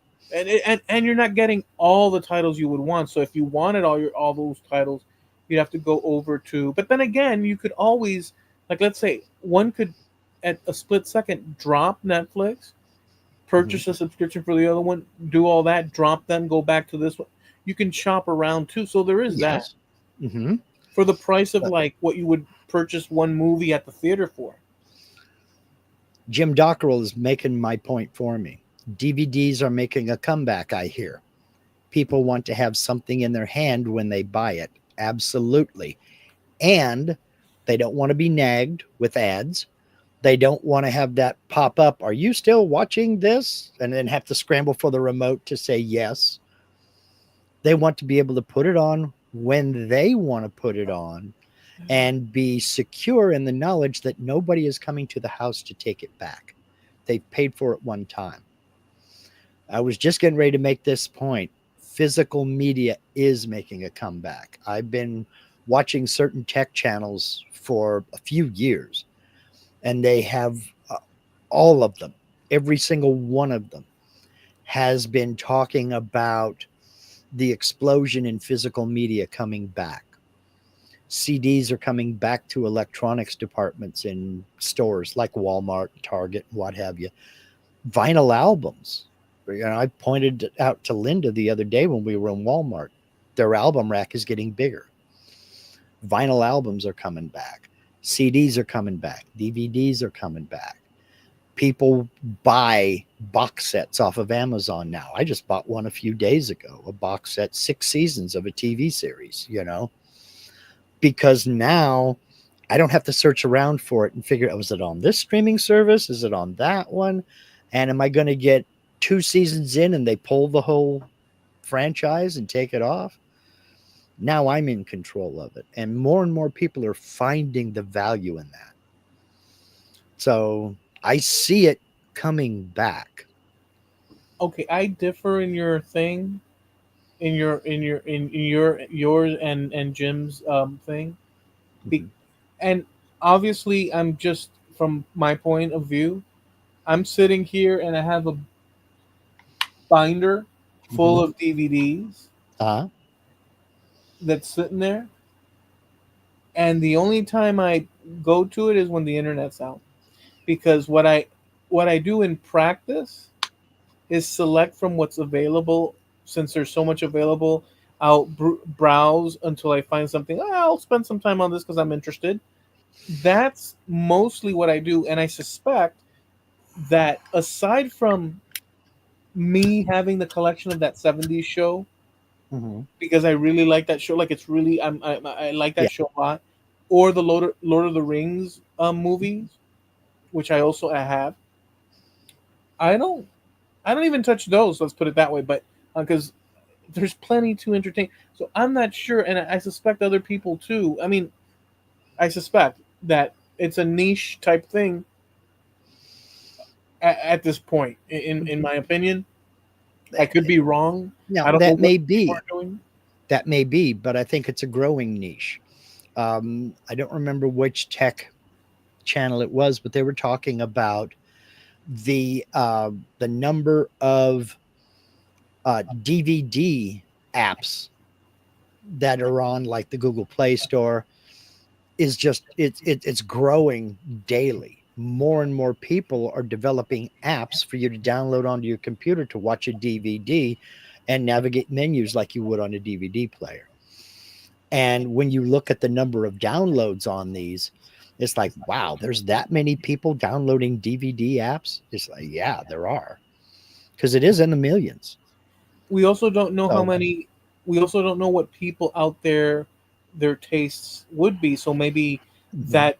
and you're not getting all the titles you would want. So if you wanted all those titles, you'd have to go over to. But then again, you could always, like, let's say one could at a split second drop Netflix, Hmm. purchase a subscription for the other one, do all that, drop them, go back to this one. You can shop around too. So there is that Yes. Hmm. for the price of But like what you would purchase one movie at the theater for. Jim Dockrell is making my point for me. DVDs are making a comeback, I hear. People want to have something in their hand when they buy it. Absolutely. And they don't want to be nagged with ads. They don't want to have that pop up. Are you still watching this? And then have to scramble for the remote to say yes. They want to be able to put it on when they want to put it on and be secure in the knowledge that nobody is coming to the house to take it back. They've paid for it one time. I was just getting ready to make this point. Physical media is making a comeback. I've been watching certain tech channels for a few years, and they have all of them, every single one of them has been talking about the explosion in physical media coming back. CDs are coming back to electronics departments in stores like Walmart, Target, what have you. Vinyl albums. I pointed out to Linda the other day when we were in Walmart. Their album rack is getting bigger. Vinyl albums are coming back. CDs are coming back. DVDs are coming back. People buy box sets off of Amazon now. I just bought one a few days ago, a box set, 6 seasons of a TV series, because now I don't have to search around for it and figure out, was it on this streaming service? Is it on that one? And am I going to get 2 seasons in and they pull the whole franchise and take it off? Now I'm in control of it. And more people are finding the value in that. So I see it coming back. Okay, I differ in your thing, in your yours and Jim's thing. Be, Mhm. and obviously, I'm just from my point of view. I'm sitting here and I have a binder full Hmm. of DVDs Uh, that's sitting there, and the only time I go to it is when the internet's out. Because what I do in practice is select from what's available. Since there's so much available, I'll browse until I find something. "Ah, I'll spend some time on this because I'm interested." That's mostly what I do, and I suspect that aside from me having the collection of that '70s show, hmm. because I really like that show, like it's really I like Yeah. that show a lot, or the Lord of the Rings movies, which I have. I don't I don't even touch those. Let's put it that way, but because there's plenty to entertain. So I'm not sure, and I suspect other people too. I mean, I suspect that it's a niche type thing at this point. In my opinion, I could be wrong. Now I don't know that what may people be, are doing. but I think it's a growing niche. I don't remember which tech channel it was, but they were talking about the number of DVD apps that are on like the Google Play Store is just it's growing daily. More and more people are developing apps for you to download onto your computer to watch a DVD and navigate menus like you would on a DVD player. And when you look at the number of downloads on these, it's like, wow, there's that many people downloading DVD apps. It's like, yeah, there are, because it is in the millions. We also don't know how So, many. We also don't know what people out there their tastes would be. So maybe mhm. that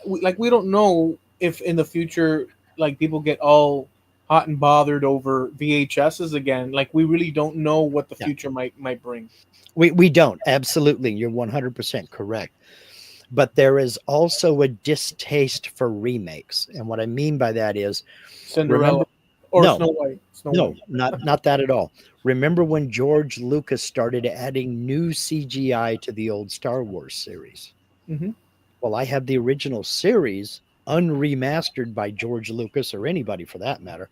like we don't know if in the future like people get all hot and bothered over VHSs again. Like we really don't know what the Yeah, future might bring. we don't absolutely. You're 100% correct. But there is also a distaste for remakes, and what I mean by that is, Cinderella remember, or no, Snow White. Snow no, White. not that at all. Remember when George Lucas started adding new CGI to the old Star Wars series? Hmm. Well, I have the original series unremastered by George Lucas or anybody for that matter,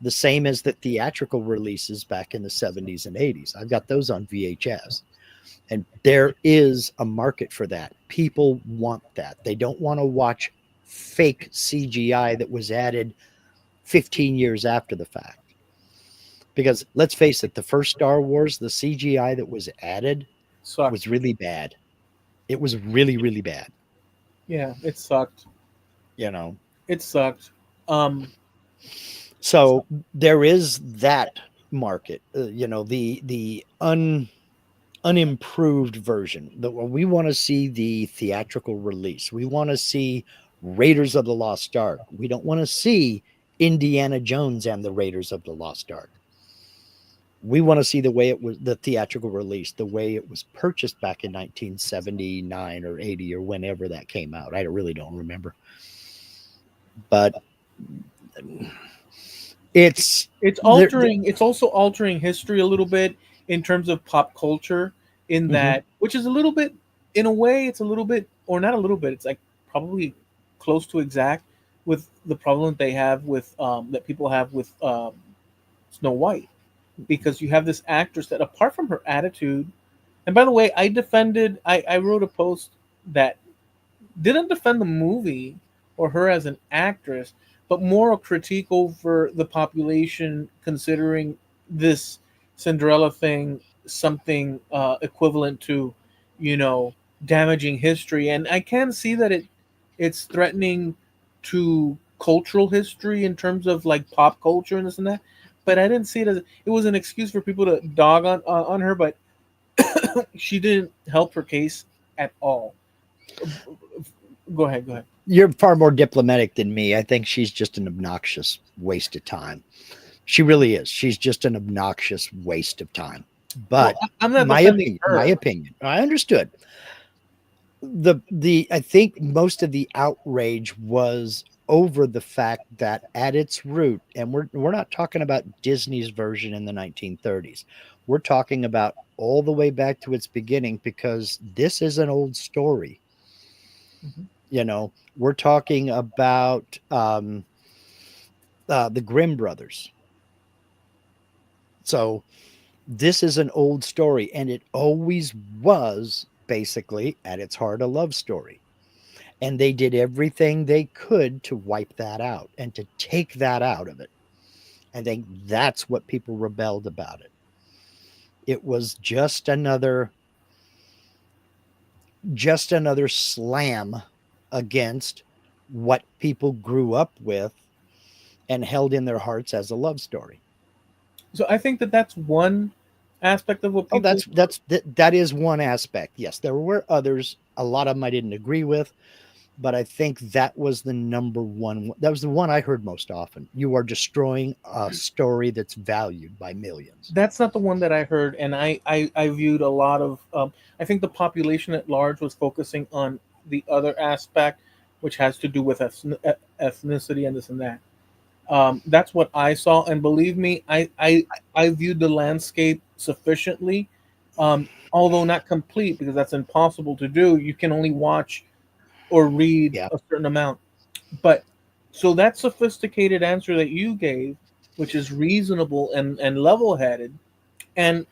the same as the theatrical releases back in the 70s and 80s. I've got those on VHS. And there is a market for that. People want that. They don't want to watch fake CGI that was added 15 years after the fact. Because let's face it, the first Star Wars, the CGI that was added was Sucked. really bad. It was really, really bad, Yeah, it sucked. you know. It sucked. Um, So there is that market, the unimproved version. That we want to see the theatrical release. We want to see Raiders of the Lost Ark. We don't want to see Indiana Jones and the Raiders of the Lost Ark. We want to see the way it was, the theatrical release, the way it was purchased back in 1979 or 80 or whenever that came out. I really don't remember. But it's it's there. altering. It's also altering history a little bit in terms of pop culture. In Mhm. that, which is a little bit, in a way, it's a little bit, or not a little bit. It's like probably close to exact with the problem that they have with that people have with Snow White, because you have this actress that, apart from her attitude, and by the way, I wrote a post that didn't defend the movie or her as an actress, but more a critique over the population considering this Cinderella thing something equivalent to, you know, damaging history. And I can see that it's threatening to cultural history in terms of like pop culture and this and that. But I didn't see it as it was an excuse for people to dog on her, but she didn't help her case at all. Go ahead, go ahead. You're far more diplomatic than me. I think she's just an obnoxious waste of time. She really is. She's just an obnoxious waste of time. Well, But I'm not defending my her. opinion, I understood. The I think most of the outrage was over the fact that at its root, and we're not talking about Disney's version in the 1930s. We're talking about all the way back to its beginning, because this is an old story. Mhm. We're talking about the Grimm brothers. So this is an old story, and it always was basically at its heart a love story. And they did everything they could to wipe that out and to take that out of it. I think that's what people rebelled about it. It was just another slam against what people grew up with and held in their hearts as a love story. So I think that that's one aspect of what Oh, people. that is one aspect. Yes, there were others. A lot of them I didn't agree with, but I think that was the number one. That was the one I heard most often. You are destroying a story that's valued by millions. That's not the one that I heard, and I viewed a lot of. I think the population at large was focusing on the other aspect, which has to do with ethnicity and this and that. That's what I saw, and believe me, I viewed the landscape sufficiently, although not complete because that's impossible to do. You can only watch or read Yeah, a certain amount. But so that sophisticated answer that you gave, which is reasonable and level headed, and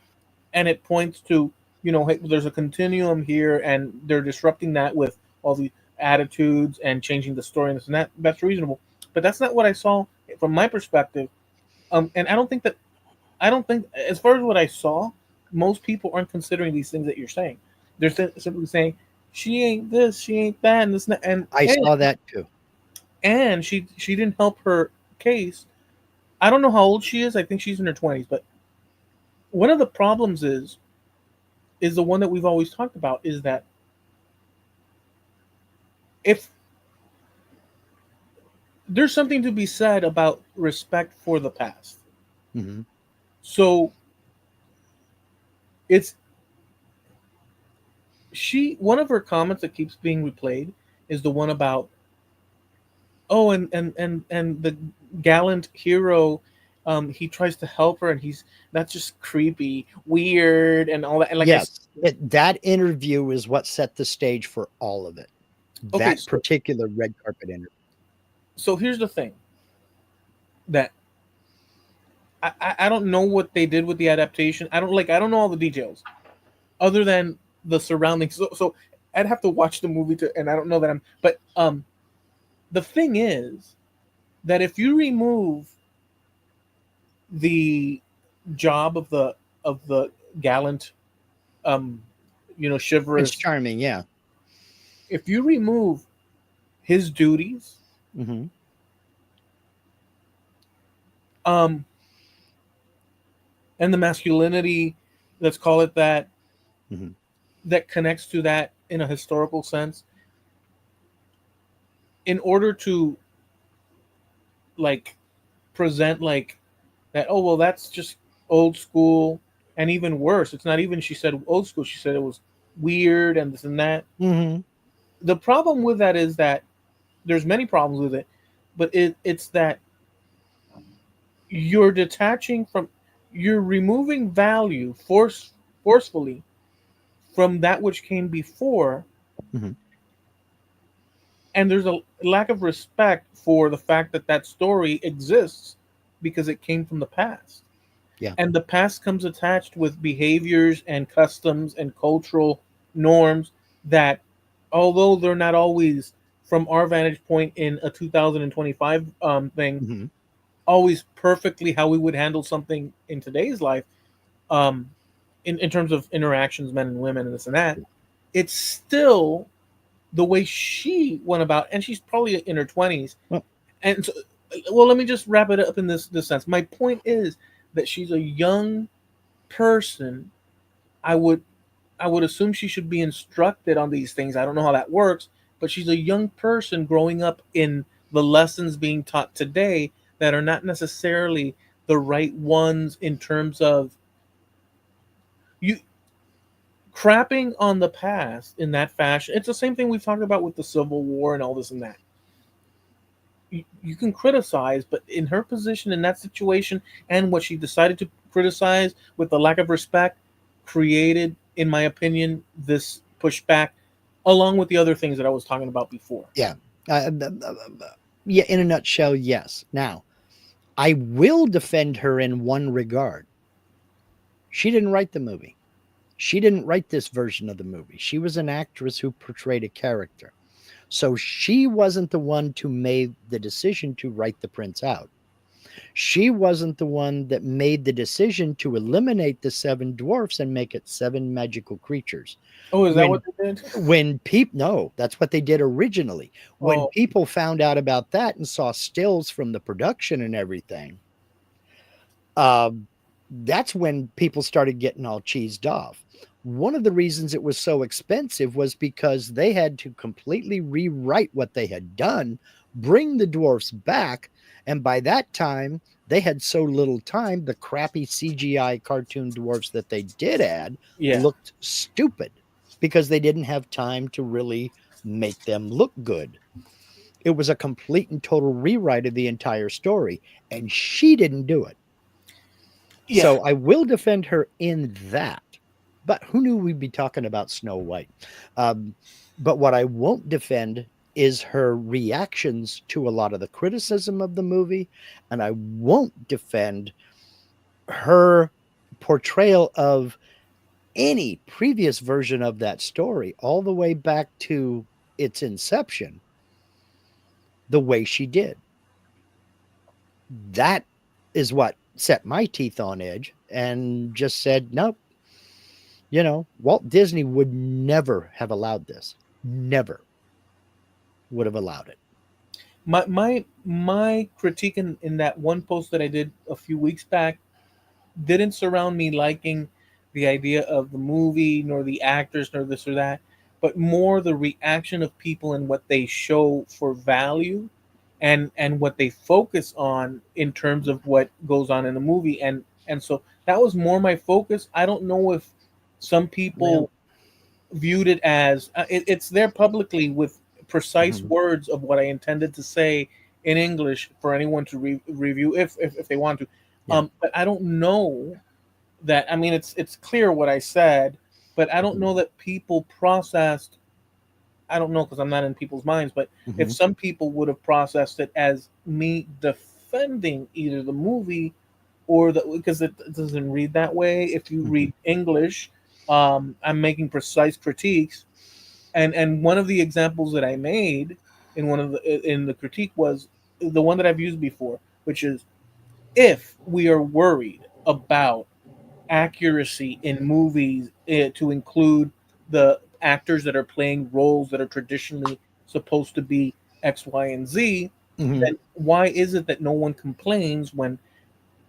it points to, hey, there's a continuum here, and they're disrupting that with all the attitudes and changing the story and this and that. That's reasonable, but that's not what I saw from my perspective. And I don't think, as far as what I saw, most people aren't considering these things that you're saying. They're simply saying she ain't this, she ain't that, and this and that, I saw that too. and she didn't help her case. I don't know how old she is. I think she's in her 20s. But one of the problems is the one that we've always talked about, is that if there's something to be said about respect for the past. Hmm. So it's she one of her comments that keeps being replayed is the one about, oh, and the gallant hero, he tries to help her, and he's that's just creepy, weird, and all that. And like Yes, that interview is what set the stage for all of it. okay, That particular red carpet interview. so here's the thing that I don't know what they did with the adaptation. I don't know all the details other than the surroundings. So I'd have to watch the movie to, and I don't know that I'm. But the thing is that if you remove the job of the gallant, um, Prince chivalrous, Charming, yeah. if you remove his duties, Hmm. um, and the masculinity, let's call it that, Hmm. that connects to that in a historical sense, in order to like present like that, oh well, that's just old school, and even worse, it's not even, she said old school, she said it was weird and this and that. Hmm. The problem with that is that there's many problems with it, but it's that you're detaching from, you're removing value forcefully from that which came before, Hmm. and there's a lack of respect for the fact that that story exists because it came from the past, Yeah. and the past comes attached with behaviors and customs and cultural norms that, although they're not always from our vantage point in a 2025 thing, Hmm. always perfectly how we would handle something in today's life, um, in terms of interactions, men and women, and this and that, it's still the way she went about, and she's probably in her 20s. Well, And so, well, let me just wrap it up in this sense. My point is that she's a young person. I would I would assume she should be instructed on these things. I don't know how that works, but she's a young person growing up in the lessons being taught today that are not necessarily the right ones in terms of you crapping on the past in that fashion. It's the same thing we've talked about with the Civil War and all this and that. You can criticize, but in her position in that situation, and what she decided to criticize with the lack of respect, created, in my opinion, this pushback, along with the other things that I was talking about before. yeah. Yeah, in a nutshell, yes. Now, I will defend her in one regard. She didn't write the movie. She didn't write this version of the movie. She was an actress who portrayed a character. So she wasn't the one to make the decision to write the prince out. She wasn't the one that made the decision to eliminate the seven dwarfs and make it seven magical creatures. Oh, is that what When they did? when people no, that's what they did originally. When Oh, people found out about that and saw stills from the production and everything, um, that's when people started getting all cheesed off. One of the reasons it was so expensive was because they had to completely rewrite what they had done, bring the dwarfs back, and by that time, they had so little time, the crappy CGI cartoon dwarfs that they did add yeah. looked stupid because they didn't have time to really make them look good. It was a complete and total rewrite of the entire story, and she didn't do it. Yeah. So I will defend her in that. But who knew we'd be talking about Snow White? Um, but what I won't defend is her reactions to a lot of the criticism of the movie. And I won't defend her portrayal of any previous version of that story, all the way back to its inception, the way she did. That is what set my teeth on edge and just said, nope, Walt Disney would never have allowed this. Never would have allowed it. My critique in that one post that I did a few weeks back didn't surround me liking the idea of the movie, nor the actors, nor this or that, but more the reaction of people and what they show for value, and what they focus on in terms of what goes on in the movie, and so that was more my focus. I don't know if some Well, people viewed it as it's there publicly with precise mhm, words of what I intended to say in English for anyone to review if they want to. yeah. But I don't know that. I mean, it's clear what I said, but I don't Mhm, know that people processed. I don't know because I'm not in people's minds, but if mhm, some people would have processed it as me defending either the movie or the because it doesn't read that way. If you mhm, read English, I'm making precise critiques, and one of the examples that I made in the critique was the one that I've used before, which is if we are worried about accuracy in movies to include the actors that are playing roles that are traditionally supposed to be X, Y, and Z, mhm. then why is it that no one complains when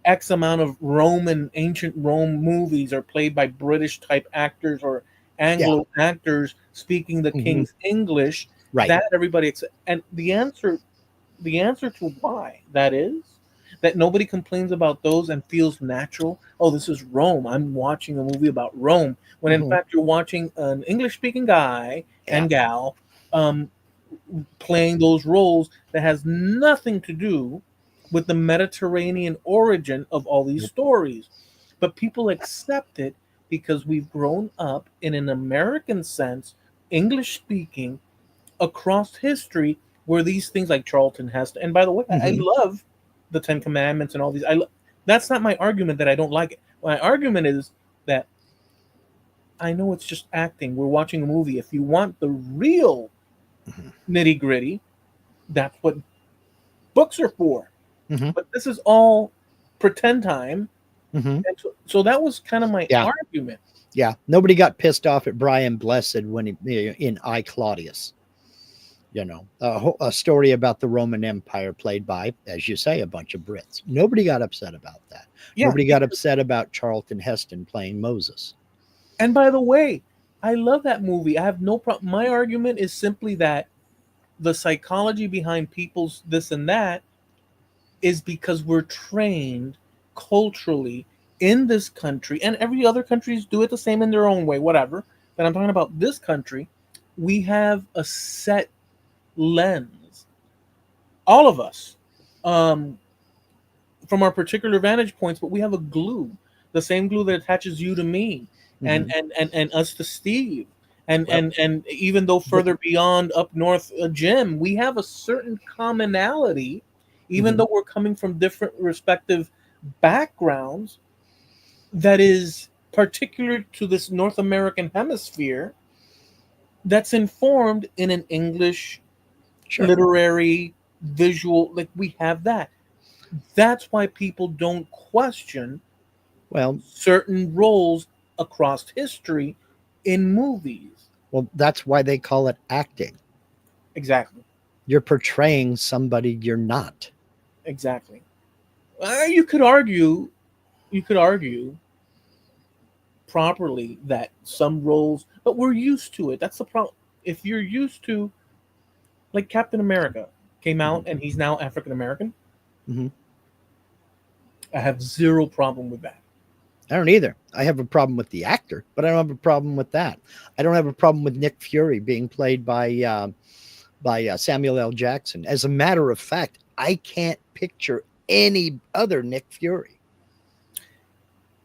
X amount of Roman, ancient Rome movies are played by British type actors or Yeah. Anglo actors speaking the Mhm. king's English? Right. That everybody accepts. And the answer to why that is that nobody complains about those and feels natural. Oh, this is Rome. I'm watching a movie about Rome. When in Mhm. fact you're watching an English speaking guy Yeah. and gal um, playing those roles that has nothing to do with the Mediterranean origin of all these Nope. stories. But people accept it because we've grown up in an American sense, English speaking, across history, where these things like Charlton Heston, and by the way, I Mhm, love the Ten Commandments and all these. That's not my argument that I don't like it. My argument is that I know it's just acting. We're watching a movie. If you want the real mhm, nitty gritty, that's what books are for. mhm, But this is all pretend time, mhm. and so that was kind of my Yeah. argument. Yeah. Nobody got pissed off at Brian Blessed when in I Claudius. A story about the Roman Empire played by, as you say, a bunch of Brits. Nobody got upset about that. Yeah, Nobody got upset about Charlton Heston playing Moses. and by the way, I love that movie. I have no problem. My argument is simply that the psychology behind people's this and that is because we're trained culturally in this country, and every other countries do it the same in their own way, whatever. But I'm talking about this country. We have a set lens, all of us, um, from our particular vantage points, but we have a glue, the same glue that attaches you to me, and Mhm. and us to Steve, and Well, even though the, further beyond up north, Jim, we have a certain commonality, even mhm. though we're coming from different respective backgrounds. That is. particular to this North American hemisphere, that's informed in an English Sure. literary visual, like we have that. That's why people don't question Well, certain roles across history in movies. that's why they call it acting. Exactly. You're portraying somebody you're not. Exactly. You could argue, you could argue properly that some roles, but we're used to it. That's the problem. If you're used to, like Captain America came out Mhm. and he's now African American, Mhm. I have zero problem with that. I don't either. I have a problem with the actor, but I don't have a problem with that. I don't have a problem with Nick Fury being played by Samuel L. Jackson. As a matter of fact, I can't picture any other Nick Fury.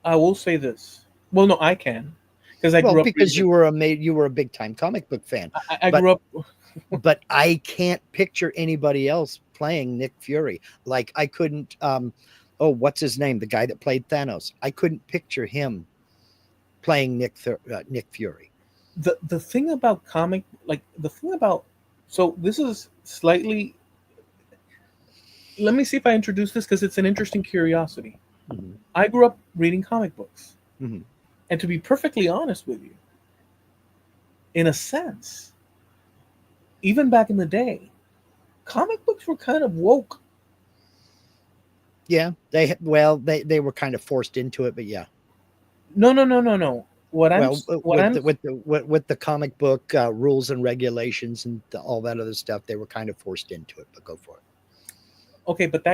I will say this. Well, no, I can, because I Well, grew up because reading it. you were a big time comic book fan, I but grew up. I can't picture anybody else playing Nick Fury. Like I couldn't. Oh, what's his name? The guy that played Thanos. I couldn't picture him playing Nick Fury. The thing about comic, like the thing about, so this is slightly. Let me see if I introduce this because it's an interesting curiosity. Mhm. I grew up reading comic books, Mhm. and to be perfectly honest with you, in a sense, even back in the day, comic books were kind of woke. Yeah, they were kind of forced into it, but yeah. No, no, no, no, no. Well, What I'm with the comic book rules and regulations and all that other stuff, they were kind of forced into it. But go for okay, but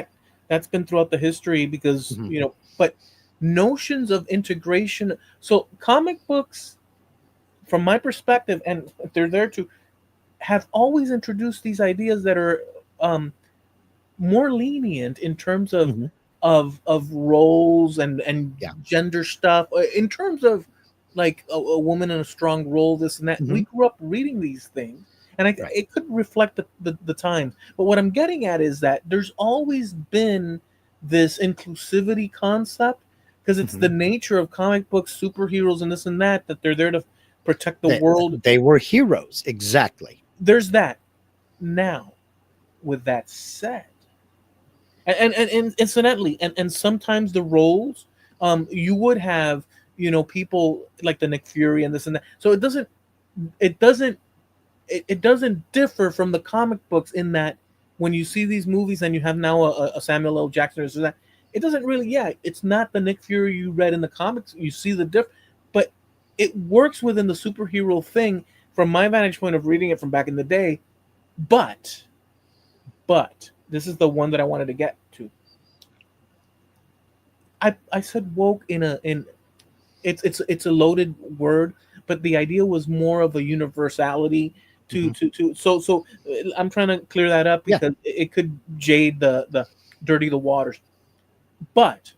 that's been throughout the history it. because Hmm. but notions of integration. So comic books, from my perspective, and they're there to have always introduced these ideas that are um, more lenient in terms of Hmm. roles and Yeah. gender stuff. In terms of like a woman in a strong role, this and that. We Hmm. grew up reading these things, and Right. it could reflect the times. But what I'm getting at is that there's always been this inclusivity concept because it's Hmm. the nature of comic books, superheroes, and this and that they're there to protect the They world. they were heroes, exactly. There's that. Now, with that said, and incidentally, and sometimes the roles, you would have, people like the Nick Fury and this and that. So it doesn't, it doesn't differ from the comic books in that when you see these movies and you have now a Samuel L. Jackson or so that, it doesn't really, yeah, it's not the Nick Fury you read in the comics. You see the diff, but it works within the superhero thing from my vantage point of reading it from back in the day. But this is the one that I wanted to get to. I said woke in it's a loaded word, but the idea was more of a universality Hmm. I'm trying to clear that up Yeah. because it could jade the dirty the waters. But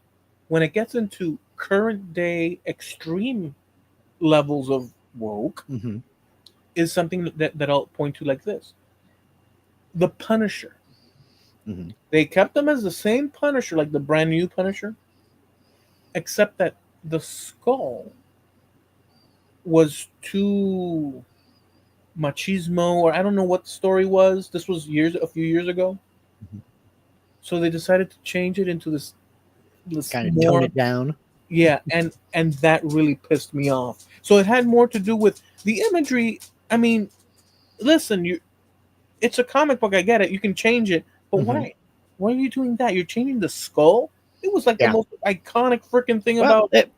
when it gets into current day extreme levels of woke, Hmm. is something that I'll point to like this. The Punisher. Hmm. They kept them as the same Punisher, like the brand new Punisher, except that the skull was too machismo, or I don't know what the story was. This was a few years ago. Hmm. So they decided to change it into this Kind of tone more, it down. yeah, and that really pissed me off. So it had more to do with the imagery. I mean, listen, you it's a comic book, I get it. You can change it, but Hmm. why? Why are you doing that? You're changing the skull? It was like the Yeah. most iconic freaking thing Well, about.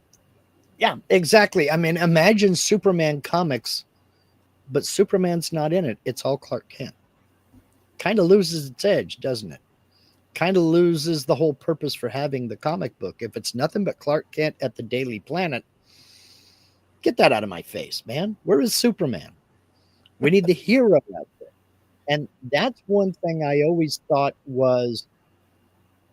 yeah, exactly. I mean, imagine Superman comics, but Superman's not in it. It's all Clark Kent. Kind of loses its edge, doesn't it? Kind of loses the whole purpose for having the comic book. If it's nothing but Clark Kent at the Daily Planet, get that out of my face, man. Where is Superman? We need the hero out there. And that's one thing I always thought was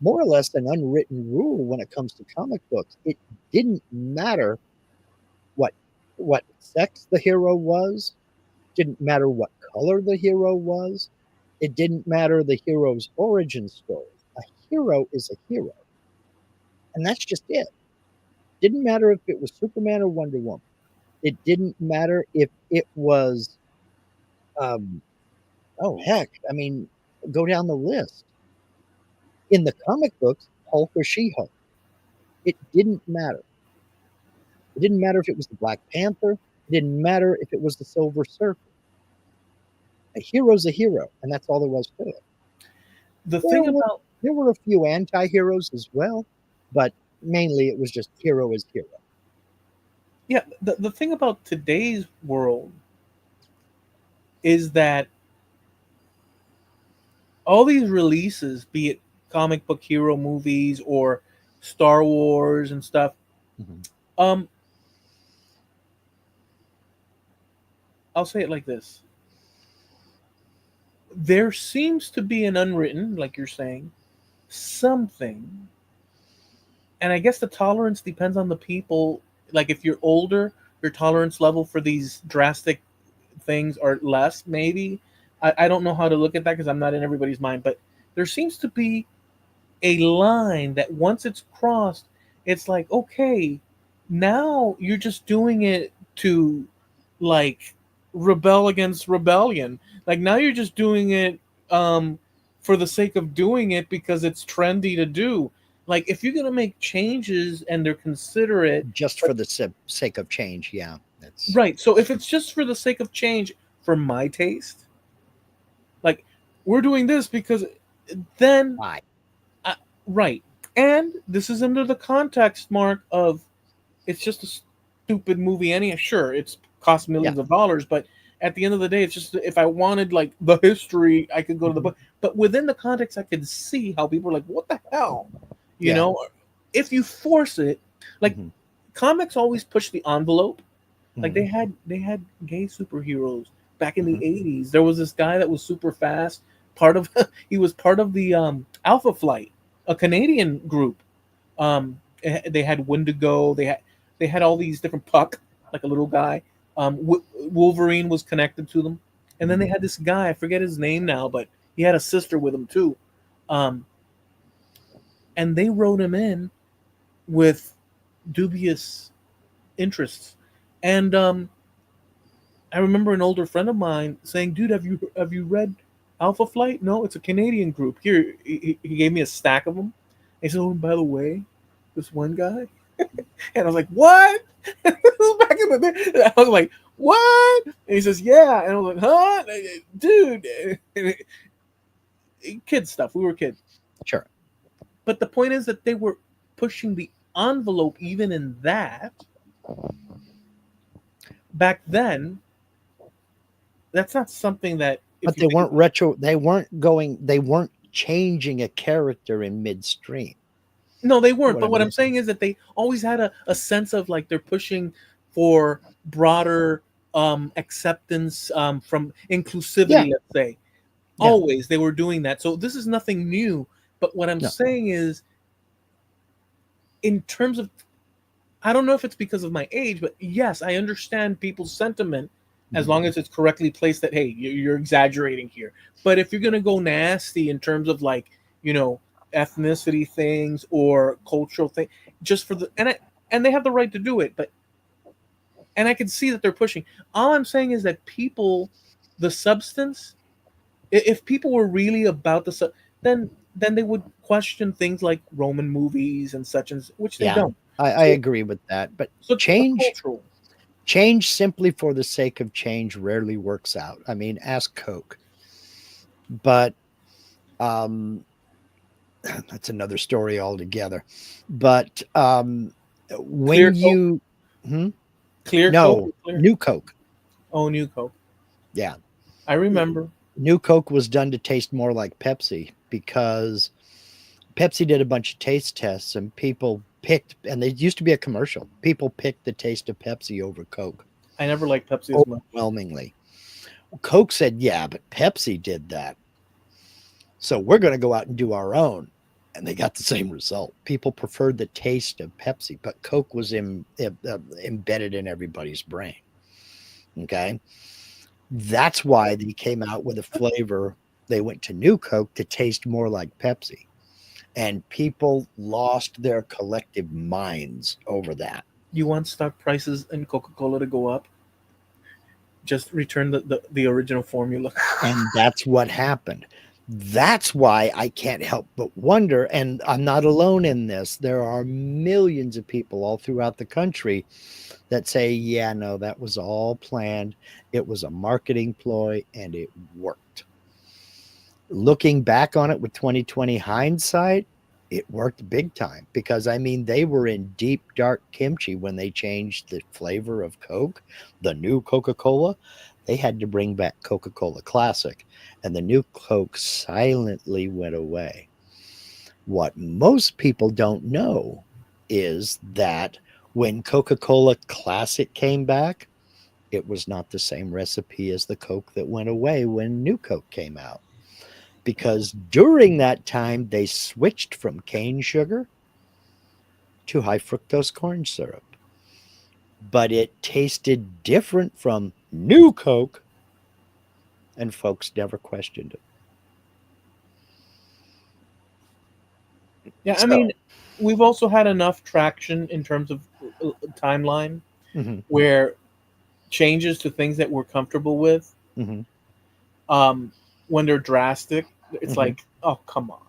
more or less an unwritten rule when it comes to comic books. It didn't matter what sex the hero was, didn't matter what color the hero was, it didn't matter the hero's origin story. A hero is a hero, and that's just it. Didn't matter if it was Superman or Wonder Woman. It didn't matter if it was, um, oh heck, I mean, go down the list. In the comic books, Hulk or She-Hulk. It didn't matter. It didn't matter if it was the Black Panther. It didn't matter if it was the Silver Surfer. A hero's a hero, and that's all there was to it. The There thing were about there were a few anti-heroes as well, but mainly it was just hero is hero. yeah, the thing about today's world is that all these releases, be it comic book hero movies or Star Wars and stuff, Mhm. um, I'll say it like this: there seems to be an unwritten, like you're saying, something, and I guess the tolerance depends on the people. Like if you're older, your tolerance level for these drastic things are less. Maybe I don't know how to look at that because I'm not in everybody's mind, but there seems to be a line that once it's crossed, it's like, okay, now you're just doing it to like rebel against rebellion. Like now you're just doing it um for the sake of doing it because it's trendy to do. Like if you're gonna make changes and they're considerate, Just for but the sake of change, yeah, that's right. So if it's just for the sake of change for my taste, like we're doing this because then why. I, right. And this is under the context mark of it's just a stupid movie. Any sure, it's cost Yeah. millions of dollars, but at the end of the day, it's just if I wanted like the history, I could go to the Mhm. book. But within the context, I could see how people are like, "What the hell?" You Yeah. know, if you force it, like Hmm. comics always push the envelope. Like Hmm. they had gay superheroes back in the Hmm. '80s. There was this guy that was super fast. Part of he was part of the Alpha Flight, a Canadian group. They had Wendigo. They had all these different Puck, like a little guy. Wolverine was connected to them, and then they Hmm. had this guy. I forget his name now, but he had a sister with him too. Um, and they wrote him in with dubious interests, and I remember an older friend of mine saying, "Dude, have you read Alpha Flight? No, it's a Canadian group. Here, he gave me a stack of them. He said, "Oh, and by the way, this one guy," and I was like, "What?" This was back in the day. I was like, "What?" And he says, "Yeah," and I was like, "Huh, dude?" Kid stuff. We were kids, Sure. but the point is that they were pushing the envelope even in that back then. That's not something that if But you they think weren't retro. They weren't changing a character in midstream. no, they weren't. What But I'm what I'm getting. saying is that they always had a sense of like they're pushing for broader acceptance from Yeah. inclusivity, let's say. Yeah. Always they were doing that. So this is nothing new. But what I'm No. saying is, in terms of, I don't know if it's because of my age, but yes, I understand people's sentiment as Mhm. long as it's correctly placed that, hey, you're exaggerating here. But if you're going to go nasty in terms of like, you know, ethnicity things or cultural thing, just for the, and they have the right to do it, but, and I can see that they're pushing. All I'm saying is that people, the substance, if people were really about the, then they would question things like Roman movies and such and which they Yeah. don't. I So, agree with that. But so it's a change cultural. change simply for the sake of change rarely works out. I mean, ask Coke. But um that's another story altogether. But Clear when Coke, you hmm? clear Coke, No, or clear. new Coke. Oh, new Coke. Yeah. I remember. New Coke was done to taste more like Pepsi because Pepsi did a bunch of taste tests and people picked, and there used to be a commercial. People picked the taste of Pepsi over Coke I never liked Pepsi as much. overwhelmingly. Coke said, yeah, but Pepsi did that. So we're going to go out and do our own. And they got the same result. People preferred the taste of Pepsi, but Coke was embedded in everybody's brain. Okay. That's why they came out with a flavor. They went to New Coke to taste more like Pepsi. and people lost their collective minds over that. You want stock prices in Coca-Cola to go up? Just return the original formula. And that's what happened. That's why I can't help but wonder, and I'm not alone in this. There are millions of people all throughout the country that say, yeah, no, that was all planned. It was a marketing ploy and it worked. Looking back on it with 2020 hindsight, it worked big time because I mean, they were in deep, dark kimchi when they changed the flavor of Coke, the new Coca Cola. They had to bring back Coca Cola Classic, and the new Coke silently went away. What most people don't know is that when Coca Cola Classic came back, it was not the same recipe as the Coke that went away when new Coke came out. Because during that time, they switched from cane sugar to high fructose corn syrup. But it tasted different from new Coke, and folks never questioned it. Yeah, I So, mean, we've also had enough traction in terms of timeline mhm, where changes to things that we're comfortable with, mhm, um, when they're drastic, it's mhm. like, oh, come on.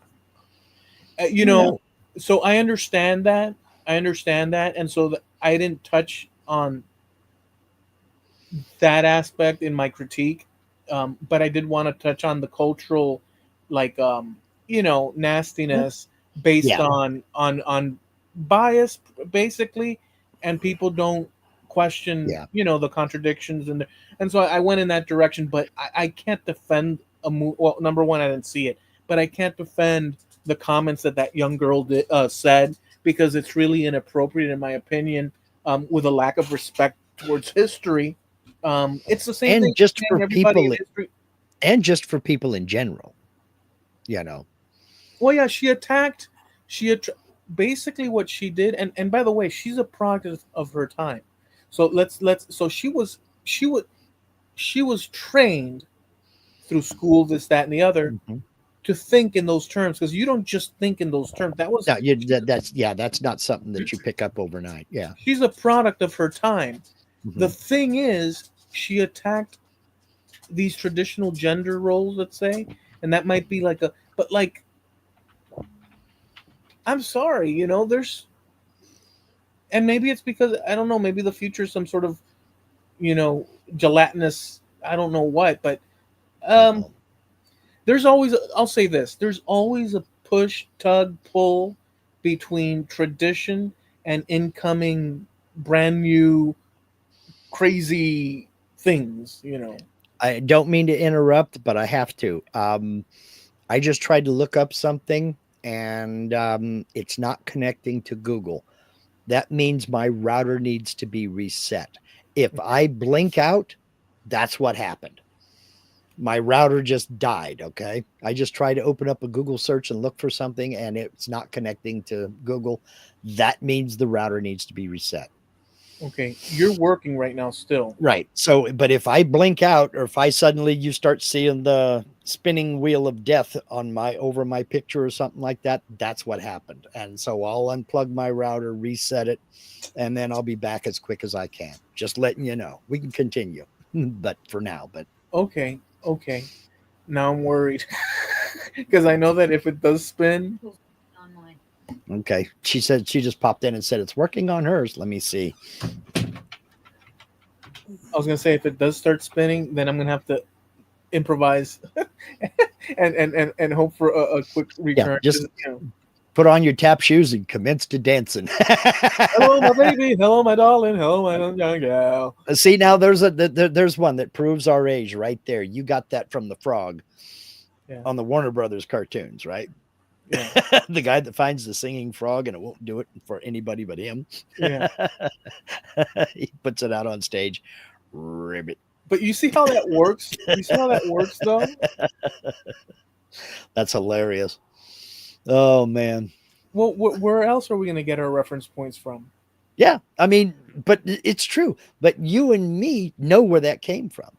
You I know, know. so I understand that. I understand that. And so I didn't touch on that aspect in my critique. But I did want to touch on the cultural, like, nastiness based Yeah, on bias, basically, and people don't question, yeah. the contradictions, and so I went in that direction. But I can't defend a movie. Well, number one, I didn't see it, but I can't defend the comments that young girl said, because it's really inappropriate, in my opinion, with a lack of respect towards history. It's the same thing And just saying for everybody in people, history. and just for people in general, you know. Well, yeah, she attacked. She basically what she did, and by the way, she's a product of her time. So let's. So she was trained through school, this, that, and the other, Mhm. to think in those terms, because you don't just think in those terms. That was No, that's yeah, that's not something that you pick up overnight. Yeah. She's a product of her time. The Mhm. thing is, she attacked these traditional gender roles, let's say, and that might be like a, but like, I'm sorry, and maybe it's because I don't know, maybe the future is some sort of, you know, gelatinous, I don't know what, but um, No. there's always, I'll say this, there's always a push, tug, pull between tradition and incoming brand new crazy things. I don't mean to interrupt, but I have to. I just tried to look up something and it's not connecting to Google. That means my router needs to be reset. If I blink out, that's what happened. My router just died. Okay. I just tried to open up a Google search and look for something and it's not connecting to Google. That means the router needs to be reset. Okay, you're working right now still. Right. So, but if I blink out or if I suddenly you start seeing the spinning wheel of death on my over my picture or something like that, that's what happened. And so I'll unplug my router, reset it, and then I'll be back as quick as I can. Just letting you know. We can continue. But for now, but Okay, okay. Now I'm worried because I know that if it does spin, okay. She said she just popped in and said it's working on hers. Let me see. I was gonna say if it does start spinning, then I'm gonna have to improvise and hope for a quick Yeah, return. just put on your tap shoes and commence to dancing. Hello, my baby. Hello, my darling. Hello, my young gal. See now, there's one that proves our age right there. You got that from the frog Yeah, on the Warner Brothers cartoons, right? yeah, The guy that finds the singing frog and it won't do it for anybody but him. yeah. He puts it out on stage. Ribbit. But you see how that works? You see how that works, though? That's hilarious. Oh man. Well, where else are we gonna get our reference points from? Yeah, I mean, but it's true. But you and me know where that came from.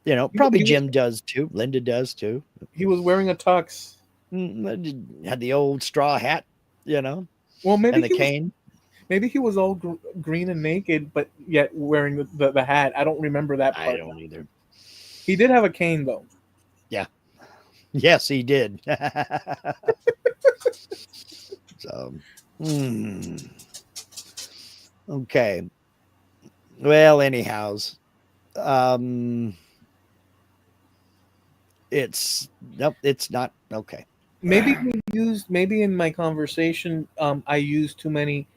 You know, He, probably he was Jim does too. Linda does too. he was wearing a tux. Had the old straw hat, you know, Well, and the cane. maybe he was all green and naked, but yet wearing the hat. I don't remember that I part. don't either. He did have a cane though. Yeah. Yes, he did. So, hmm. Okay. Well, anyhows, um, it's nope. It's not okay. Maybe we used maybe in my conversation, I used too many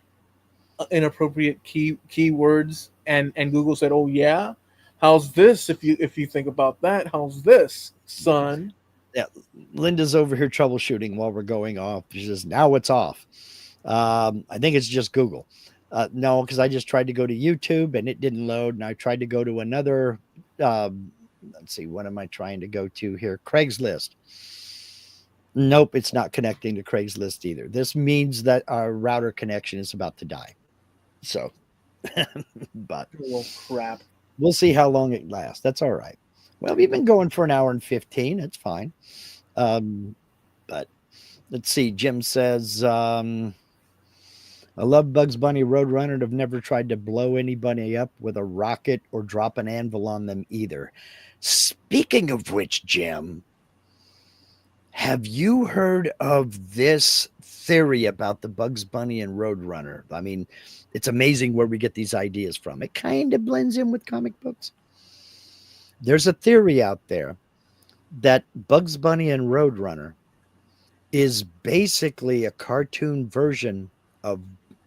inappropriate keywords, and Google said, "Oh yeah, how's this? If you think about that, how's this, son?" Yeah, Linda's over here troubleshooting while we're going off. She says, now it's off. I think it's just Google. No, because I just tried to go to YouTube and it didn't load. And I tried to go to another, let's see, what am I trying to go to here? Craigslist. Nope, it's not connecting to Craigslist either. This means that our router connection is about to die. So, but Well, crap. we'll see how long it lasts. That's all right. Well, we've been going for an hour and 15. That's fine. But let's see. Jim says, I love Bugs Bunny Roadrunner and have never tried to blow anybody up with a rocket or drop an anvil on them either. Speaking of which, Jim, have you heard of this theory about the Bugs Bunny and Roadrunner? I mean, it's amazing where we get these ideas from. It kind of blends in with comic books. There's a theory out there that Bugs Bunny and Roadrunner is basically a cartoon version of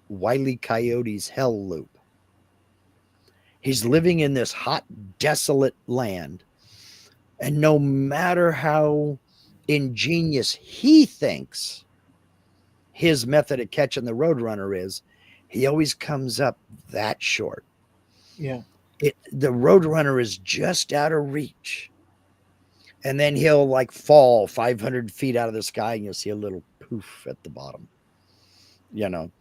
Wile E. Coyote's Hell Loop. He's living in this hot, desolate land. And no matter how ingenious he thinks his method of catching the Roadrunner is, he always comes up that short. Yeah. The Roadrunner is just out of reach. And then he'll like fall 500 feet out of the sky and you'll see a little poof at the bottom. You know,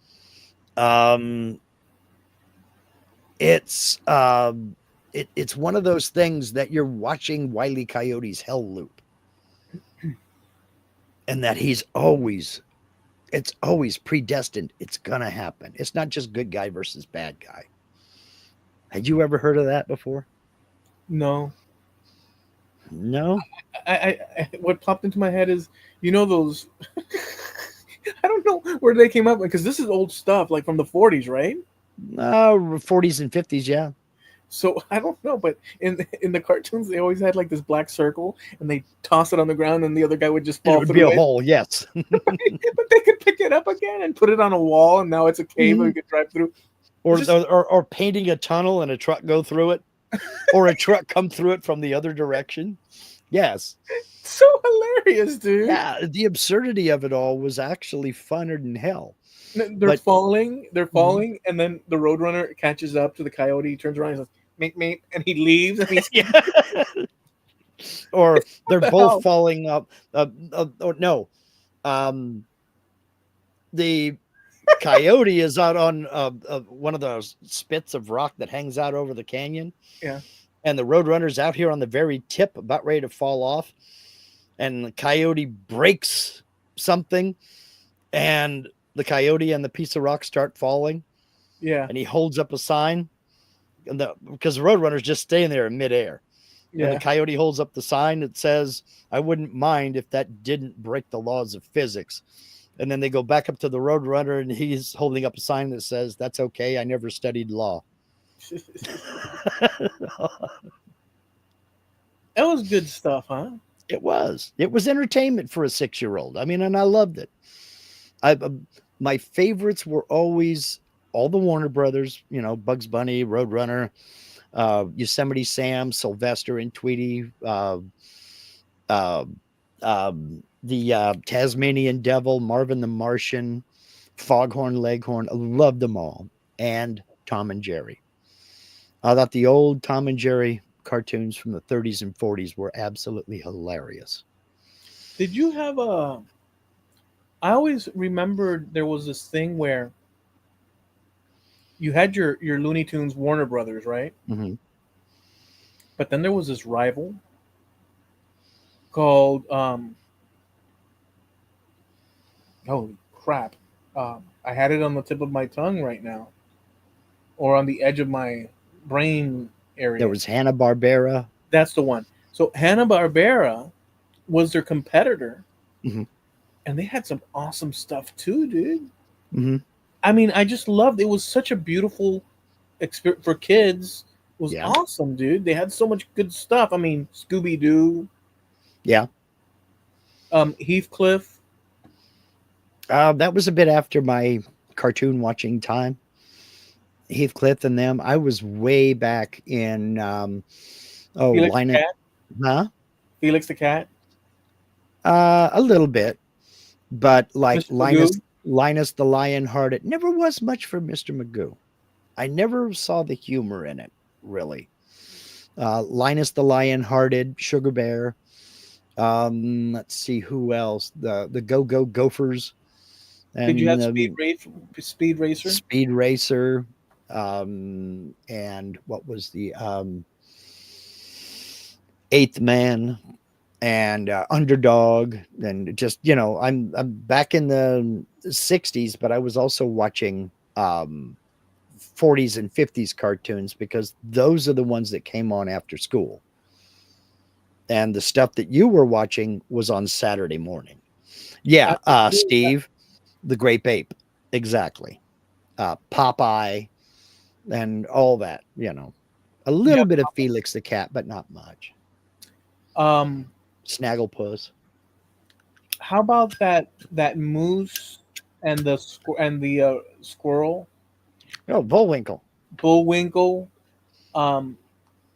it's it's one of those things that you're watching Wile E. Coyote's Hell Loop, and that it's always predestined. It's gonna happen. It's not just good guy versus bad guy. Had you ever heard of that before? No. No. What popped into my head is, those. I don't know where they came up with, because this is old stuff, like from the 40s, right? 40s and 50s, yeah. So I don't know, but in the cartoons, they always had like this black circle, and they toss it on the ground, and the other guy would just It fall would be through a it. hole, yes. But they could pick it up again and put it on a wall, and now it's a cave that we could drive through. Or painting a tunnel and a truck go through it, or a truck come through it from the other direction. Yes. So hilarious, dude. Yeah, the absurdity of it all was actually funner than hell. They're falling, and then the Roadrunner catches up to the coyote, he turns around and says, "Meep, meep," and he leaves, and he's Yeah. Or they're both hell? falling up. Or no, the coyote is out on one of those spits of rock that hangs out over the canyon. Yeah. And the Roadrunner's out here on the very tip, about ready to fall off. And the coyote breaks something, and the coyote and the piece of rock start falling. Yeah. And he holds up a sign, and because the Roadrunner's just staying there in midair. Yeah. And the coyote holds up the sign that says, "I wouldn't mind if that didn't break the laws of physics." And then they go back up to the Roadrunner, and he's holding up a sign that says, "That's okay. I never studied law." That was good stuff, huh? It was. It was entertainment for a 6-year-old. I mean, and I loved it. My favorites were always all the Warner Brothers, Bugs Bunny, Roadrunner, Yosemite Sam, Sylvester and Tweety, the Tasmanian Devil, Marvin the Martian, Foghorn Leghorn. I loved them all. And Tom and Jerry. I thought the old Tom and Jerry cartoons from the 30s and 40s were absolutely hilarious. Did you have a? I always remembered there was this thing where you had your Looney Tunes Warner Brothers, right? Mm-hmm. But then there was this rival called Holy crap! I had it on the tip of my tongue right now, or on the edge of my brain There area. was Hanna-Barbera. That's the one. So Hanna Barbera was their competitor, Hmm. and they had some awesome stuff too, dude. Hmm. I mean, I just loved it. Was such a beautiful experience for kids. It was Yeah. awesome, dude. They had so much good stuff. I mean, Scooby Doo, Yeah. Heathcliff. That was a bit after my cartoon watching time. Heathcliff and them. I was way back in Felix the Linus. Cat, Huh? Felix the Cat, A little bit, but like Mr. Magoo. Linus the Lionheart, it never was much for Mr. Magoo. I never saw the humor in it, really. Linus the Lionhearted, Sugar Bear. Let's see who else. The Go Go Gophers Did you have and Speed Racer? Speed Racer. And what was the Eighth Man and Underdog, and just I'm back in the '60s, but I was also watching '40s and '50s cartoons because those are the ones that came on after school, and the stuff that you were watching was on Saturday morning. Yeah, Absolutely. Steve, the Grape Ape, exactly. Popeye and all that. A Yeah. little bit of Felix the Cat, but not much. Um, Snagglepuss. how about that moose and the squirrel, Oh, Bullwinkle. Bullwinkle? Um,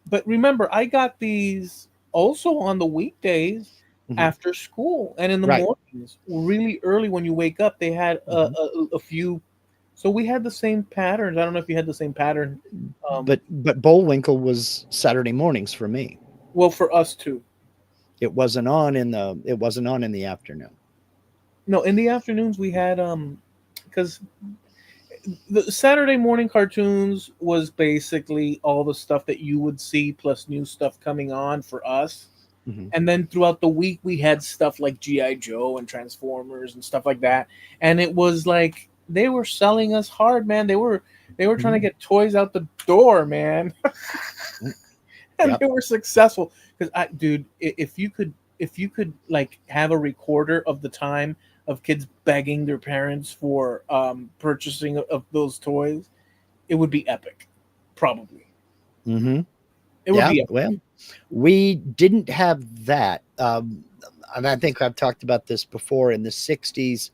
but remember, I got these also on the weekdays Hmm. after school and in the Right. mornings, really early when you wake up. They had Hmm. a few. So we had the same patterns. I don't know if you had the same pattern. But Bullwinkle was Saturday mornings for me. Well, for us too. It wasn't on in the afternoon. No, in the afternoons we had because the Saturday morning cartoons was basically all the stuff that you would see plus new stuff coming on for us. Hmm. And then throughout the week we had stuff like GI Joe and Transformers and stuff like that. And it was like they were selling us hard, man. They were trying to Hmm. get toys out the door, man. And Yep. they were successful because I dude, if you could like have a recorder of the time of kids begging their parents for purchasing of those toys, it would be epic. Probably. Hmm. It would Yeah. be epic. Well, we didn't have that. And I think I've talked about this before in the '60s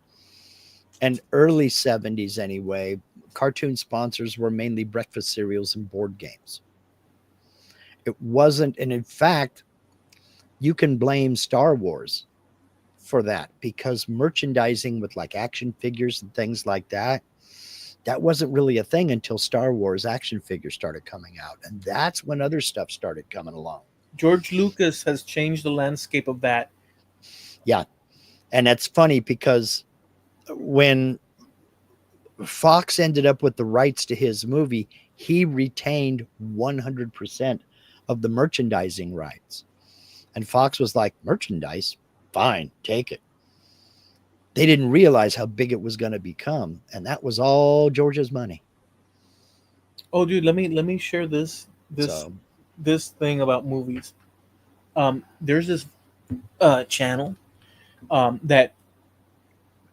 and early '70s anyway. Cartoon sponsors were mainly breakfast cereals and board games. It wasn't, and in fact, you can blame Star Wars for that because merchandising with like action figures and things like that wasn't really a thing until Star Wars action figures started coming out. And that's when other stuff started coming along. George Lucas has changed the landscape of that. Yeah. And that's funny because when Fox ended up with the rights to his movie, he retained 100% of the merchandising rights. And Fox was like, merchandise? Fine, take it. They didn't realize how big it was going to become. And that was all George's money. Oh, dude, let me share this So, this thing about movies. There's this channel that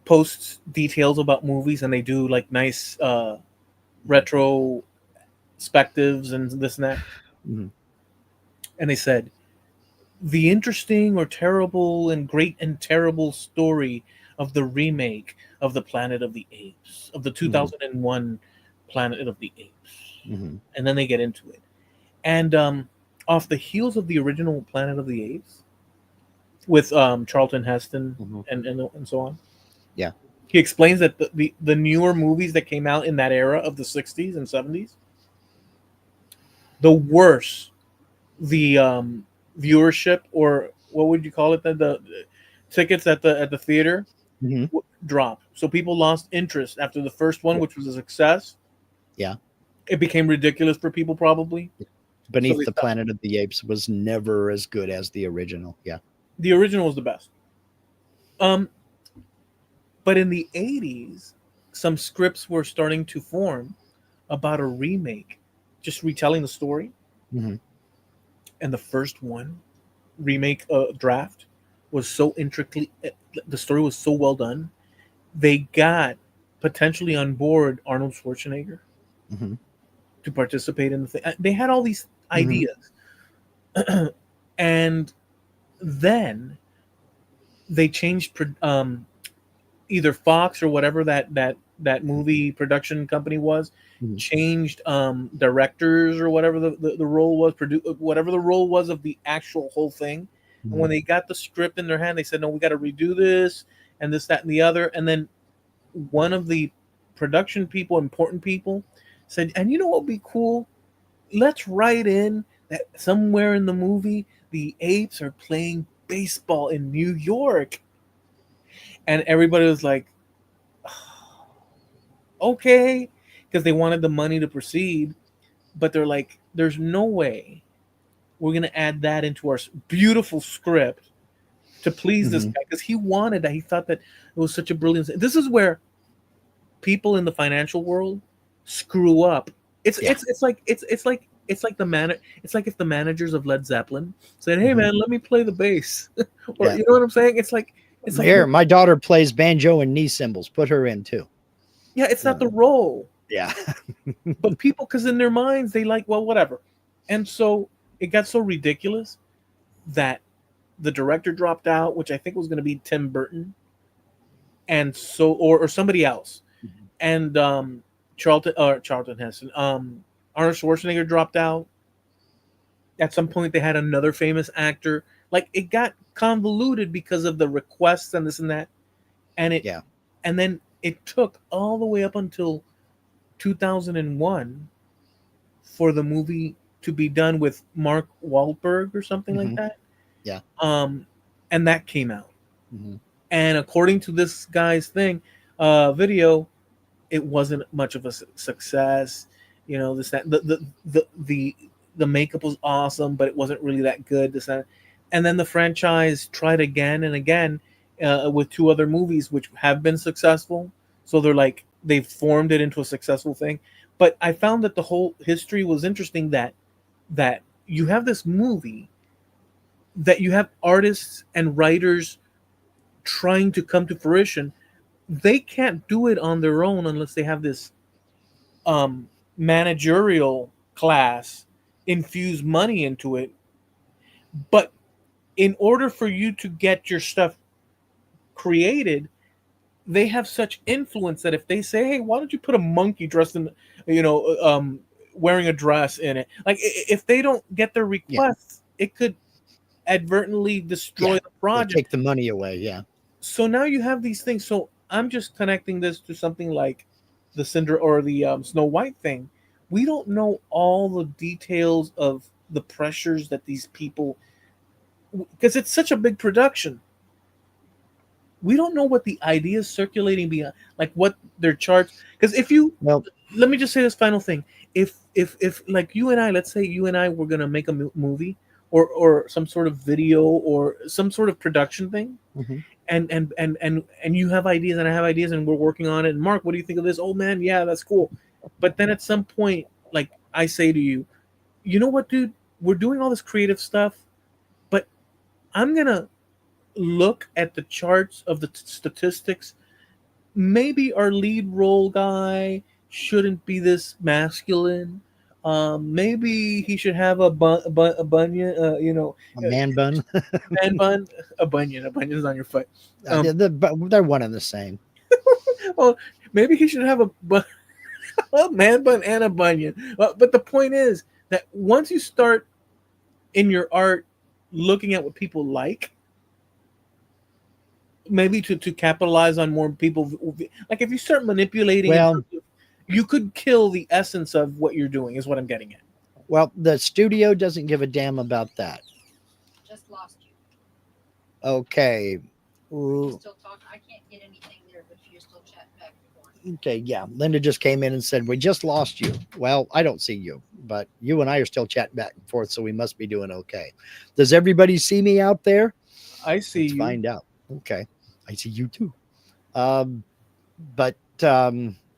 posts details about movies, and they do like nice retro perspectives and this and that. mhm, And they said the interesting or terrible and great and terrible story of the remake of the Planet of the Apes, of the mhm, 2001 Planet of the Apes. mhm, And then they get into it. And off the heels of the original Planet of the Apes with Charlton Heston mhm. and so on, Yeah. he explains that the newer movies that came out in that era of the 60s and 70s, the worse the viewership, or what would you call it, the tickets at the theater Mhm. dropped. So people lost interest after the first one, Yeah. which was a success. Yeah. It became ridiculous for people probably, so Beneath they the stopped. Planet of the Apes was never as good as the original. Yeah. The original was the best. Um, But in the 80s, some scripts were starting to form about a remake, just retelling the story. Mm-hmm. And the first one, remake draft, was so intricately, the story was so well done. They got potentially on board Arnold Schwarzenegger Mm-hmm. to participate in the thing. They had all these Mm-hmm. ideas. And then they changed either Fox or whatever that movie production company was, Mm-hmm. changed directors or whatever the role was, whatever the role was of the actual whole thing. And Mm-hmm. when they got the script in their hand, they said, "No, we got to redo this and this, that, and the other." And then one of the production people, important people, said, "And you know what would be cool? Let's write in that somewhere in the movie the apes are playing baseball in New York." And everybody was like, okay, because they wanted the money to proceed, but they're like, there's no way we're gonna add that into our beautiful script to please this Mm-hmm. guy, because he wanted that. He thought that it was such a brilliant. This is where people in the financial world screw up. It's Yeah. it's it's like it's like the man. It's like if the managers of Led Zeppelin said, "Hey Mm-hmm. man, let me play the bass," or Yeah. you know what I'm saying? It's like Here, my daughter plays banjo and knee cymbals. Put her in too. yeah, it's not Uh, the role. yeah. But people, because in their minds they like, well, whatever. And so it got so ridiculous that the director dropped out, which I think was going to be Tim Burton, and so or somebody else, and Charlton Heston, Arnold Schwarzenegger dropped out. At some point, they had another famous actor. Like, it got convoluted because of the requests and this and that, and Yeah. then it took all the way up until 2001 for the movie to be done with Mark Wahlberg or something like Mm-hmm. that. Yeah. Um, and that came out. Mm-hmm. And according to this guy's thing, video, it wasn't much of a success. You know, this that the makeup was awesome, but it wasn't really that good. This that, and then the franchise tried again and again with two other movies, which have been successful. So they're like they've formed it into a successful thing. But I found that the whole history was interesting. That you have this movie, that you have artists and writers trying to come to fruition. They can't do it on their own unless they have this managerial class infuse money into it. But in order for you to get your stuff created, they have such influence that if they say, "Hey, why don't you put a monkey dressed in, you know, wearing a dress in it?" Like, if they don't get their Yeah. requests, it could advertently destroy Yeah. the Yeah. project. Take the money away. Yeah. So now you have these things. So I'm just connecting this to something like the Cinder or the Snow White thing. We don't know all the details of the pressures that these people, because it's such a big production. We don't know what the ideas circulating beyond, like what their charts. Because if you, Well. let me just say this final thing. If like you and I, let's say you and I were gonna make a movie or some sort of video or some sort of production thing, Mm-hmm. and you have ideas and I have ideas and we're working on it. And Mark, what do you think of this? Oh man, yeah, that's cool. But then at some point, like I say to you, you know what, dude? We're doing all this creative stuff, but I'm gonna look at the charts of the statistics. Maybe our lead role guy shouldn't be this masculine. Maybe he should have a bunion, A man bun. man bun, a bunion. A bunion's on your foot. Um, They're one and the same. well, maybe he should have a man bun and a bunion. But the point is that once you start in your art looking at what people like, maybe to capitalize on more people, like if you start manipulating in Well, terms of, you could kill the essence of what you're doing, is what I'm getting at. the studio doesn't give a damn about that. Just lost you. Okay. You still talk. I can't get anything there, but if you're still chatting back and forth. Okay, yeah. Linda just came in and said, "We just lost you." Well, I don't see you, but you and I are still chatting back and forth, so we must be doing okay. Does everybody see me out there? I see Let's you. find out. Okay. I see you too. But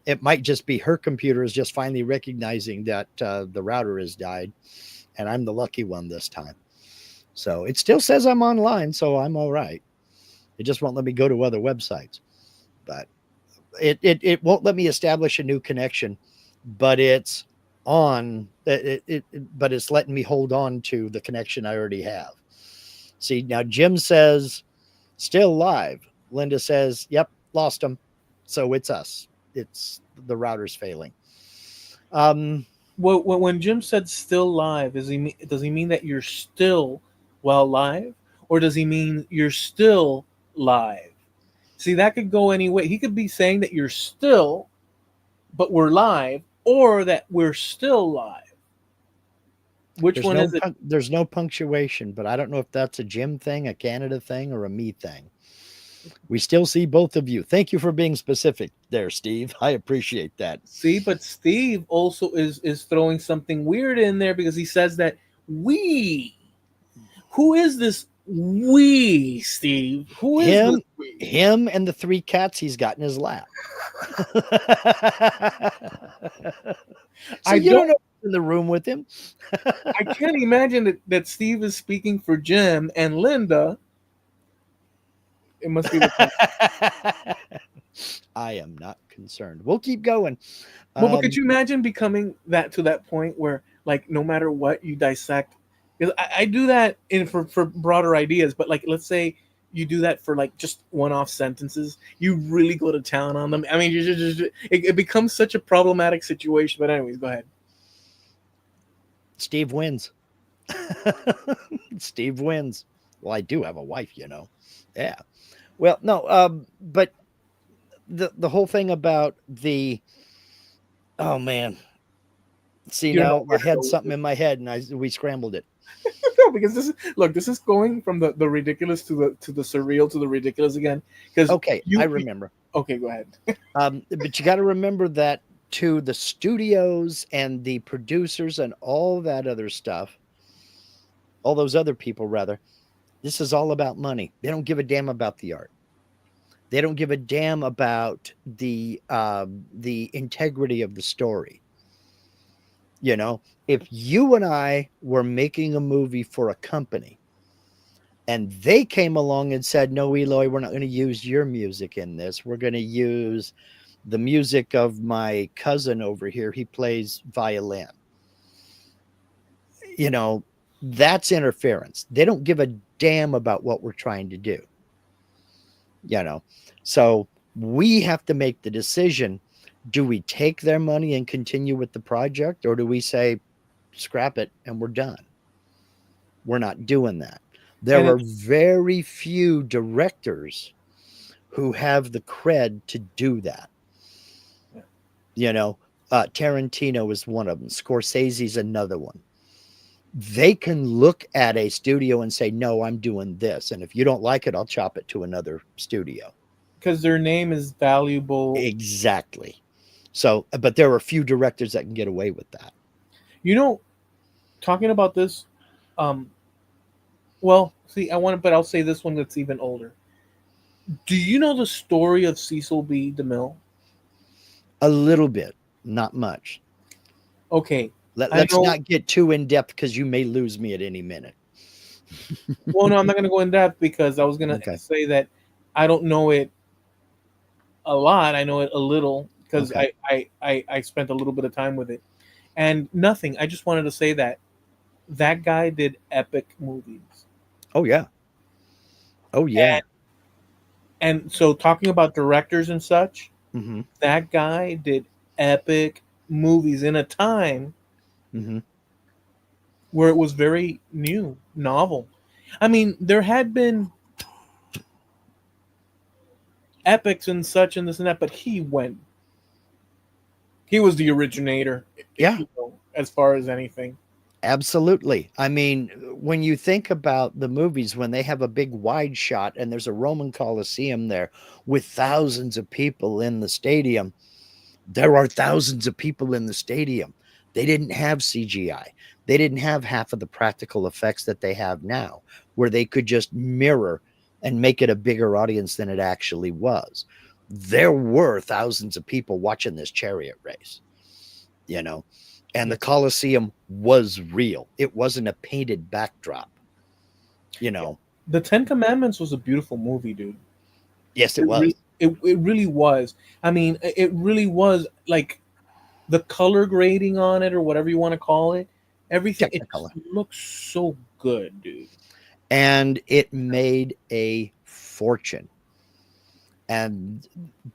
it might just be her computer is just finally recognizing that the router has died, and I'm the lucky one this time. So it still says I'm online, so I'm all right. It just won't let me go to other websites. But it won't let me establish a new connection, but it's on but it's letting me hold on to the connection I already have. See, now Jim says still live. Linda says, yep, lost them. So it's us. It's the router's failing. Well, when Jim said still live, does he mean that you're still live, or does he mean you're still live? See, that could go any way. He could be saying that you're still, but we're live, or that we're still live. Which one is it? There's no punctuation, but I don't know if that's a Jim thing, a Canada thing, or a me thing. We still see both of you. Thank you for being specific there, Steve. I appreciate that. See, but Steve also is throwing something weird in there because he says that we. Who is this we, Steve? Who is this we? Him and the 3 cats he's got in his lap. So you don't know who's in the room with him. I can't imagine that Steve is speaking for Jim and Linda. It must be the I am not concerned. We'll keep going. Well, but could you imagine becoming to that point where, like, no matter what you dissect? Because I do that for broader ideas, but like, let's say you do that for like just one-off sentences. You really go to town on them. I mean, it becomes such a problematic situation. But anyways, go ahead. Steve wins. Steve wins. Well, I do have a wife, you know. Yeah. Well, no, but the whole thing about oh man. See, now I had something in my head and we scrambled it. No, because this is going from the ridiculous to the surreal to the ridiculous again. Because I remember. Okay, go ahead. But you got to remember that to the studios and the producers and all that other stuff, all those other people rather, this is all about money. They don't give a damn about the art. They don't give a damn about the integrity of the story. You know, if you and I were making a movie for a company and they came along and said, no, Eloy, we're not going to use your music in this. We're going to use the music of my cousin over here. He plays violin. You know, that's interference. They don't give a damn about what we're trying to do. You know, so we have to make the decision. Do we take their money and continue with the project, or do we say, scrap it and we're done? We're not doing that. There are very few directors who have the cred to do that. You know, Tarantino is one of them. Scorsese's another one. They can look at a studio and say, no, I'm doing this. And if you don't like it, I'll chop it to another studio. Because their name is valuable. Exactly. So, but there are a few directors that can get away with that. You know, talking about this, well, see, but I'll say this one that's even older. Do you know the story of Cecil B. DeMille? A little bit, not much. Okay. Let's not get too in depth because you may lose me at any minute. Well, no, I'm not going to go in depth because I was going to say that I don't know it a lot. I know it a little because I spent a little bit of time with it. And nothing. I just wanted to say that guy did epic movies. Oh, yeah. Oh, yeah. And so talking about directors and such, mm-hmm. That guy did epic movies in a time mm-hmm. where it was very new, novel. I mean, there had been epics and such and this and that, but he was the originator. Yeah. As far as anything. Absolutely. I mean, when you think about the movies, when they have a big wide shot and there's a Roman Colosseum there with thousands of people in the stadium, there are thousands of people in the stadium. They didn't have CGI. They didn't have half of the practical effects that they have now, where they could just mirror and make it a bigger audience than it actually was. there were thousands of people watching this chariot race, you know, and the Yes. Colosseum was real. It wasn't a painted backdrop, you know. The Ten Commandments was a beautiful movie, dude. Yes, it It was. really, it really was. I mean, it really was like the color grading on it or whatever you want to call it. Everything it just Technicolor. looks so good, dude. And it made a fortune. And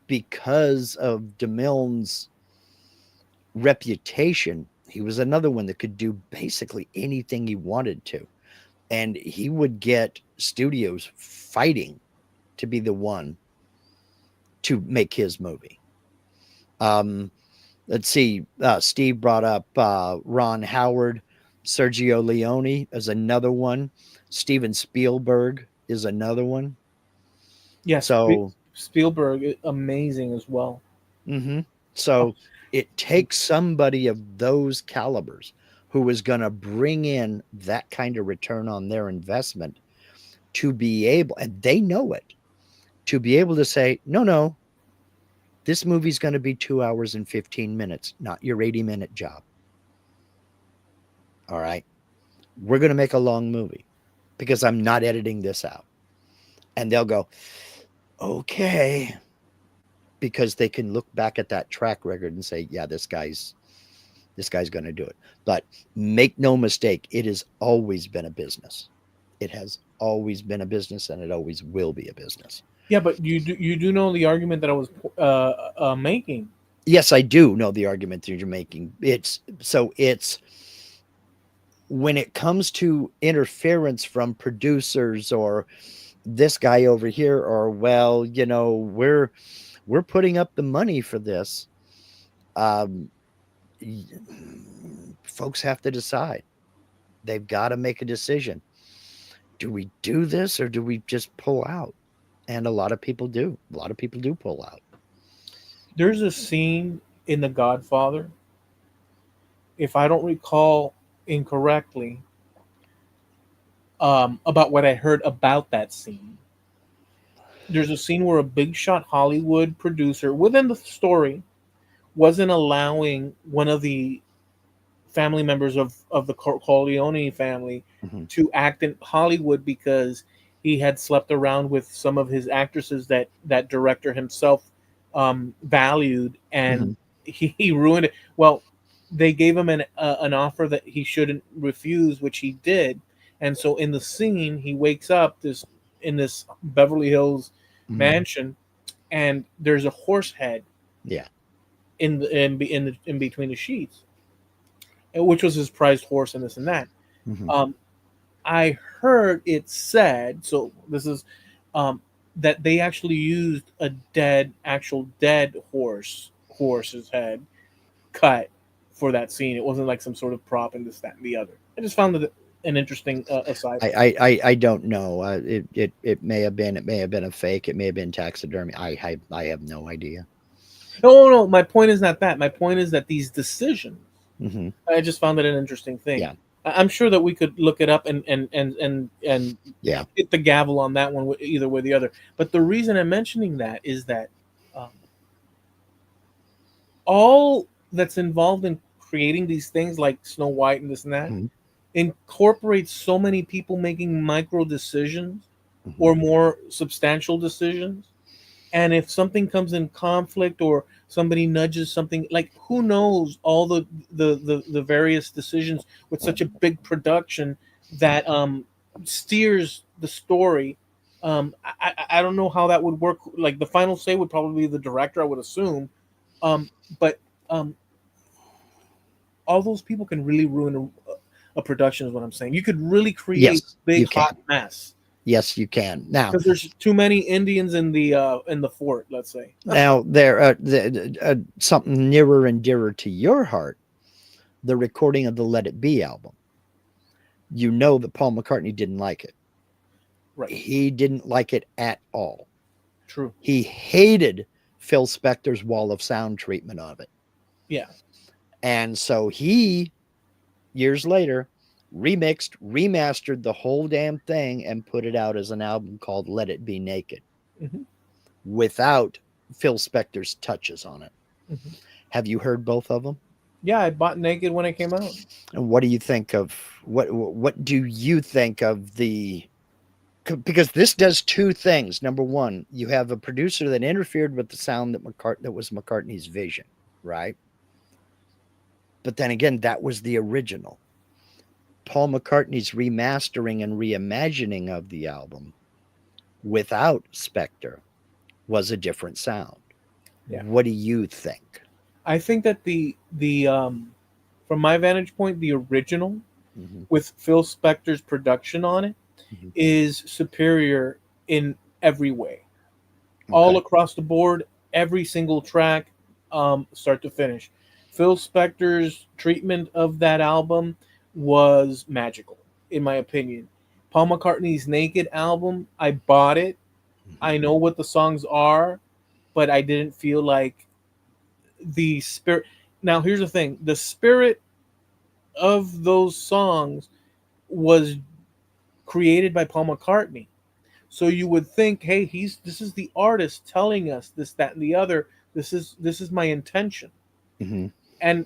because of DeMille's reputation, he was another one that could do basically anything he wanted to. And he would get studios fighting to be the one to make his movie. Let's see. Steve brought up Ron Howard, Sergio Leone is another one. Steven Spielberg is another one. Yes, So, Spielberg, amazing as well. mhm. Oh, So it takes somebody of those calibers who is going to bring in that kind of return on their investment to be able, and they know it, to be able to say, no, no, this movie's going to be 2 hours and 15 minutes, not your 80-minute job. All right. We're going to make a long movie because I'm not editing this out. And they'll go, okay, because they can look back at that track record and say, yeah, this guy's going to do it. But make no mistake, it has always been a business. It has always been a business, and it always will be a business. yeah, but you do know the argument that I was making. Yes, I do know the argument that you're making. It's when it comes to interference from producers or this guy over here, or well, we're putting up the money for this. Um, Folks have to decide. They've got to make a decision. Do we do this or do we just pull out? And a lot of people do. A lot of people do pull out. There's a scene in The Godfather, if I don't recall incorrectly, about what I heard about that scene. There's a scene where a big shot Hollywood producer within the story wasn't allowing one of the family members of the Corleone family Mhm. to act in Hollywood because he had slept around with some of his actresses that director himself valued, and Mhm. he ruined it. Well, they gave him an offer that he shouldn't refuse, which he did, and so in the scene he wakes up in this Beverly Hills Mhm. mansion, and there's a horse head Yeah. in between the sheets, which was his prized horse and this and that. Mhm. Um, I heard it said, so this is um, that they actually used a actual dead horse's head cut for that scene. It wasn't like some sort of prop and this, that, and the other. I just found it an interesting aside. I don't know. It may have been, a fake. It may have been taxidermy. I have no idea. No, no, my point is not that. My point is that these decisions. Hmm. I just found it an interesting thing. Yeah. I'm sure that we could look it up and Yeah. hit the gavel on that one either way or the other. But the reason I'm mentioning that is that um, all that's involved in creating these things like Snow White and this and that Hmm. incorporates so many people making micro decisions Hmm. or more substantial decisions. And if something comes in conflict or somebody nudges something, like who knows all the various decisions with such a big production that steers the story. I don't know how that would work. Like the final say would probably be the director, I would assume. But um, all those people can really ruin a production, is what I'm saying. You could really create Yes, big you can. hot mess Yes, you can. Now, because there's too many Indians in the fort. Let's say. there, something nearer and dearer to your heart, the recording of the Let It Be album. You know that Paul McCartney didn't like it. Right. He didn't like it at all. True. He hated Phil Spector's Wall of Sound treatment of it. Yeah. And so he, years later, remixed, remastered the whole damn thing and put it out as an album called Let It Be Naked Hmm. without Phil Spector's touches on it. Mhm. Have you heard both of them? Yeah, I bought Naked when it came out. And what do you think of what do you think of the because this does two things. Number one, you have a producer that interfered with the sound that was McCartney's vision, right? But then again, that was the original. Paul McCartney's remastering and reimagining of the album without Spector was a different sound. Yeah. What do you think? I think that the from my vantage point, the original Mm-hmm, with Phil Spector's production on it mm-hmm. is superior in every way, all Okay. across the board, every single track, start to finish. Phil Spector's treatment of that album was magical, in my opinion. Paul McCartney's Naked album, I bought it. Mm-hmm, I know what the songs are, but I didn't feel like the spirit. Now, here's the thing: the spirit of those songs was created by Paul McCartney. So you would think, hey, he's this is the artist telling us this, that, and the other. This is my intention. mm-hmm. And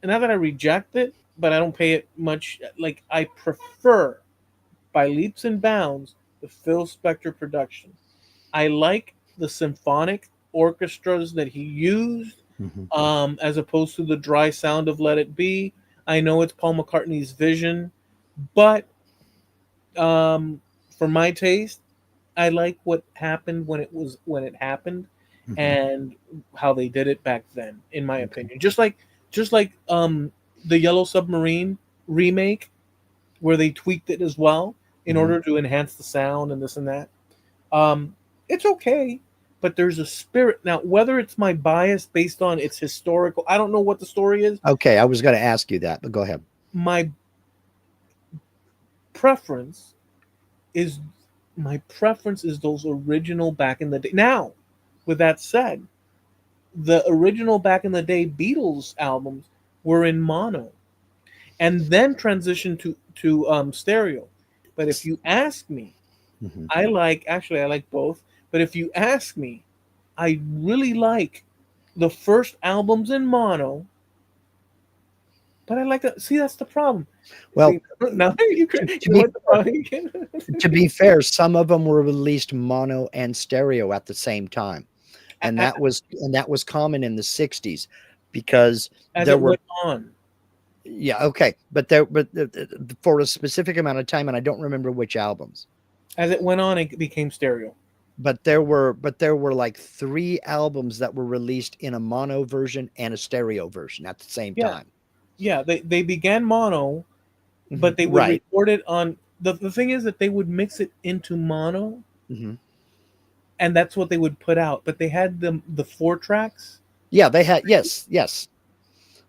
not that I reject it, but I don't pay it much. Like I prefer by leaps and bounds the Phil Spector production. I like the symphonic orchestras that he used, Mm-hmm. as opposed to the dry sound of Let It Be. I know it's Paul McCartney's vision, but um, for my taste, I like what happened when it happened, Mm-hmm. and how they did it back then. In my Okay. opinion, just like the Yellow Submarine remake, where they tweaked it as well in Mm-hmm. order to enhance the sound and this and that. Um, it's okay, but there's a spirit now. Whether it's my bias based on its historical, I don't know what the story is. Okay, I was going to ask you that, but go ahead. My preference is my preference is those original back in the day. Now, with that said, the original back in the day Beatles albums were in mono and then transitioned to stereo. But if you ask me, Mm-hmm. I like both. But if you ask me, I really like the first albums in mono. But I like that. See, that's the problem. Well, See, now you to, can. to You know be what the problem? to be fair, some of them were released mono and stereo at the same time, and that was common in the '60s because As there it were went on, yeah okay, but for a specific amount of time, and I don't remember which albums, it became stereo. but there were like three albums that were released in a mono version and a stereo version at the same Yeah, time. yeah. They began mono, Hmm. but they would Right. record it on the thing is that they would mix it into mono, Hmm. and that's what they would put out. But they had the four tracks. Yeah, they had yes,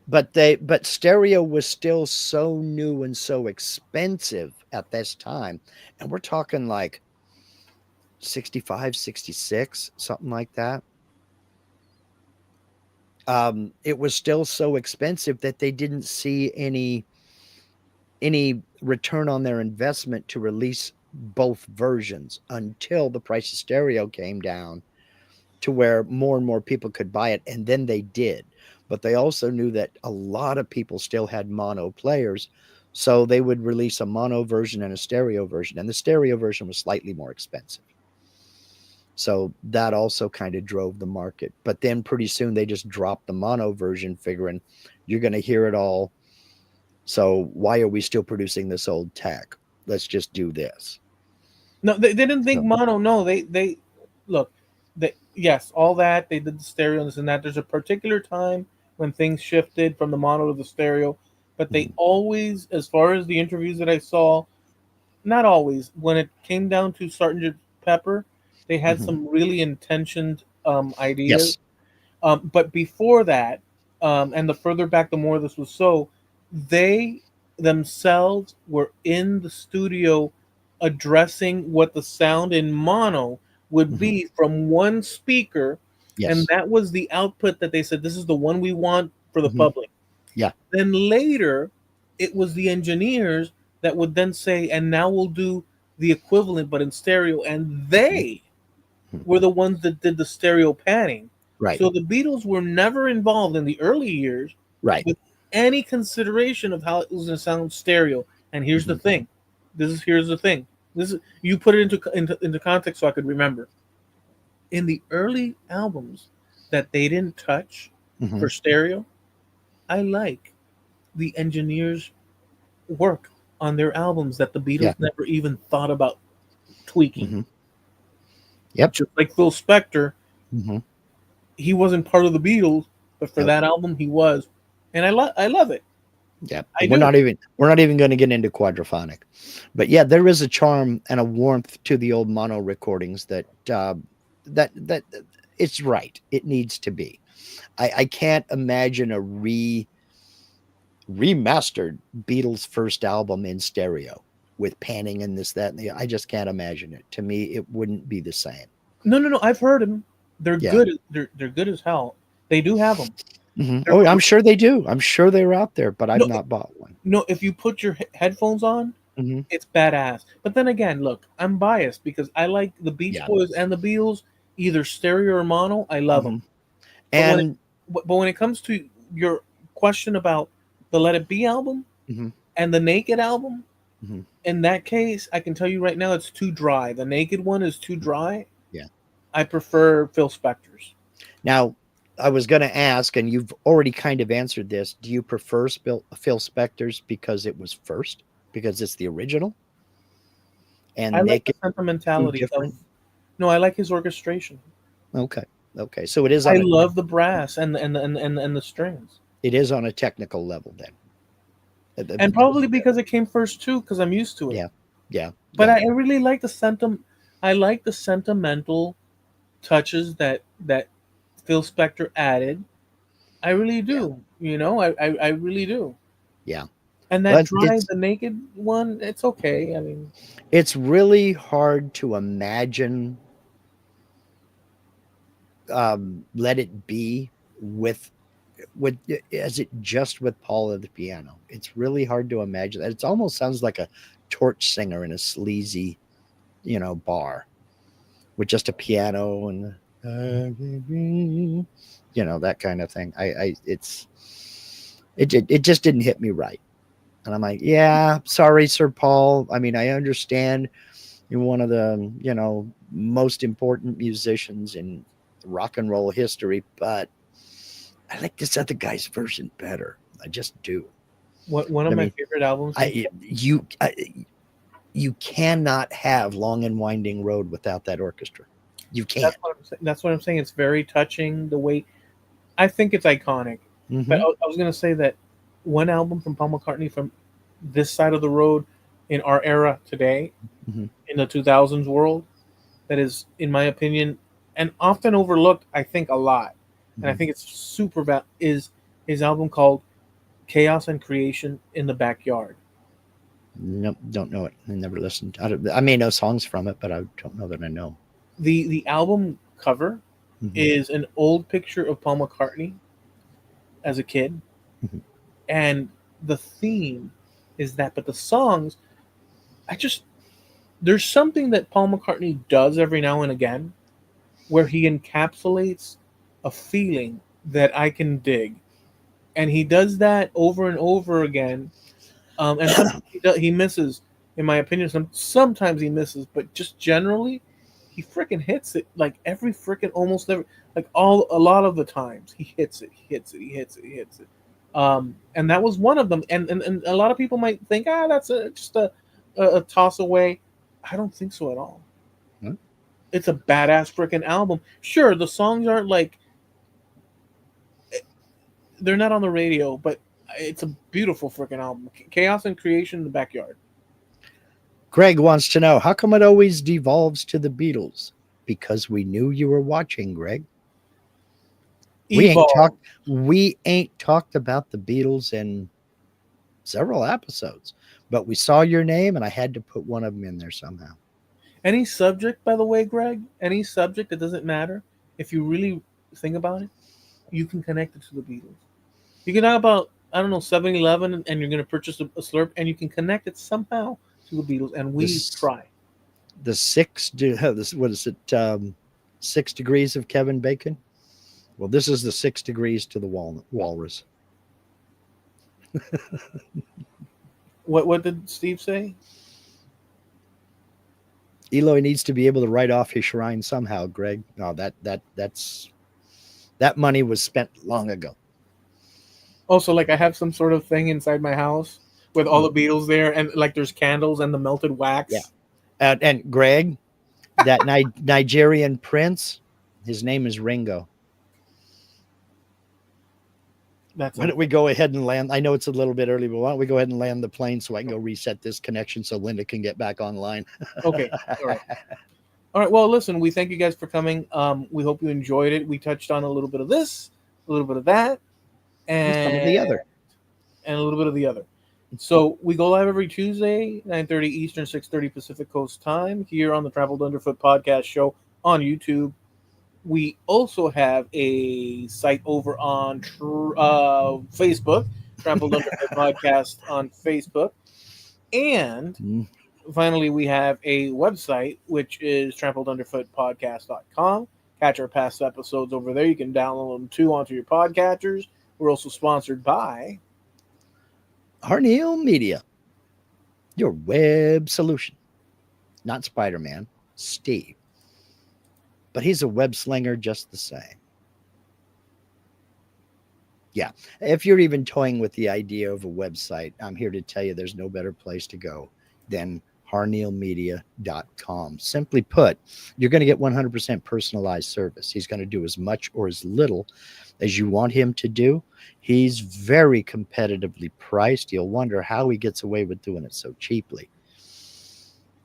but stereo was still so new and so expensive at this time, and we're talking like 65, 66, something like that. It was still so expensive that they didn't see any return on their investment to release both versions until the price of stereo came down to where more and more people could buy it, and then they did. But they also knew that a lot of people still had mono players, so they would release a mono version and a stereo version, and the stereo version was slightly more expensive. So that also kind of drove the market. But then pretty soon they just dropped the mono version, figuring you're going to hear it all. So why are we still producing this old tech? Let's just do this. No, they didn't think So, mono. No, they look. They yes, all that they did the stereo and this and that. There's a particular time when things shifted from the mono to the stereo, but they mhm, always, as far as the interviews that I saw, not always. When it came down to Sergeant Pepper, they had mhm. some really intentioned ideas. Yes. But before that, and the further back, the more this was so, they themselves were in the studio addressing what the sound in mono would Mhm. be from one speaker, and Yes. that was the output that they said, this is the one we want for the Mhm. public. Yeah. Then later, it was the engineers that would then say, and now we'll do the equivalent, but in stereo. And Mhm. they were the ones that did the stereo panning. Right. So the Beatles were never involved in the early years Right. with any consideration of how it was going to sound stereo. And here's the Mhm. thing. Here's the thing. This is you put it into context so I could remember. In the early albums that they didn't touch Mhm. for stereo, I like the engineers' work on their albums that the Yeah. Beatles never even thought about tweaking. Mhm. Yep. Just like Phil Spector, Mhm. he wasn't part of the Beatles, but for Nope. that album he was, and I love it. Yeah. I We're do. not even we're not even going to get into quadraphonic, but yeah, there is a charm and a warmth to the old mono recordings that it's right. It needs to be. I can't imagine a remastered Beatles first album in stereo with panning and this, that, and the. I just can't imagine it. To me, it wouldn't be the same. No, no, no. I've heard them. They're Yeah. good. They're good as hell. They do have them. Mhm. Oh, I'm sure they do. I'm sure they're out there, but I've No, not bought one. no. If you put your headphones on, Hmm. it's badass. But then again, look, I'm biased because I like the Beach Yeah. Boys and the Beatles, either stereo or mono. I love them. Hmm. But when it And but when it comes to your question about the Let It Be album mhm, and the Naked album, mhm, in that case, I can tell you right now, it's too dry. The Naked one is too dry. yeah. I prefer Phil Spector's. Now, I was going to ask, and you've already kind of answered this. Do you prefer Phil Spector's because it was first, because it's the original, I and like the Naked too sentimentality of different? no, I like his orchestration. Okay, okay. So it is I on love the brass and the strings. a technical level then. And probably because it came first too, because I'm used to it. Yeah, yeah, But yeah, I really like I like the sentimental touches that Phil Spector added. I really yeah, do. You know, I really do. yeah. And that But dry, the naked one, it's okay. I mean, it's really hard to imagine Let It Be with with as it just with Paul at the piano. It's really hard to imagine that. It almost sounds like a torch singer in a sleazy, bar with just a piano and that kind of thing. It just didn't hit me right. And I'm like, yeah, sorry, Sir Paul. I mean, I understand you're one of the, most important musicians in rock and roll history, but I like this other guy's version better. I just do. one of I my mean, favorite albums from you cannot have Long and Winding Road without that orchestra. You can't. that's what I'm saying. It's very touching the way I think it's iconic. But Hmm. I was gonna say that one album from Paul McCartney from this side of the road in our era today, Hmm. in the 2000s world, that is, in my opinion, and often overlooked, I think a lot, and I Hmm. think it's is his album called Chaos and Creation in the Backyard. Nope, don't know it. I never listened. I may know songs from it, but I don't know that I know. The album cover Hmm. is an old picture of Paul McCartney as a kid, Hmm. and the theme is that, but the songs, I just there's something that Paul McCartney does every now and again where he encapsulates a feeling that I can dig, and he does that over and over again. And sometimes he misses, in my opinion. Sometimes he misses, but just generally, he freaking hits it like every freaking almost every like all a lot of the times he hits it, he hits it, he hits it, he hits it. And that was one of them. And a lot of people might think, that's just a toss away. I don't think so at all. Huh? It's a badass freaking album. Sure, the songs aren't like they're not on the radio, but it's a beautiful freaking album. Chaos and Creation in the Backyard. Greg wants to know how come it always devolves to the Beatles? Because we knew you were watching, Greg. We ain't Evolve. talked. We ain't talked about the Beatles in several episodes, but we saw your name, and I had to put one of them in there somehow. Any subject, by the way, Greg, any subject, it doesn't matter. If you really think about it, you can connect it to the Beatles. You can talk about, I don't know, 7-Eleven, and you're going to purchase a Slurp, and you can connect it somehow to the Beatles, and we This try. the six. This what is it? 6 degrees of Kevin Bacon. Well, this is the 6 degrees to the walrus. What did Steve say? Eloy needs to be able to write off his shrine somehow, Greg. No, that money was spent long ago. Also, like I have some sort of thing inside my house with all the beetles there, and like there's candles and the melted wax. Yeah. And Greg, that Nigerian prince, his name is Ringo. Why don't we go ahead and land? I know it's a little bit early, but why don't we go ahead and land the plane so I can go reset this connection so Linda can get back online? Okay. All right. All right. Well, listen, we thank you guys for coming. We hope you enjoyed it. We touched on a little bit of this, a little bit of that, and some of the other. And a little bit of the other. So we go live every Tuesday, 9:30 Eastern, 6:30 Pacific Coast time here on the Trampled Underfoot podcast show on YouTube. We also have a site over on Facebook, Trampled Underfoot podcast on Facebook. And finally, we have a website, which is trampledunderfootpodcast.com. Catch our past episodes over there. You can download them too onto your podcatchers. We're also sponsored by Harneal Media, your web solution. Not Spider-Man, Steve. But he's a web slinger just the same. Yeah, if you're even toying with the idea of a website, I'm here to tell you there's no better place to go than harnealmedia.com. Simply put, you're going to get 100% personalized service. He's going to do as much or as little as you want him to do. He's very competitively priced. You'll wonder how he gets away with doing it so cheaply.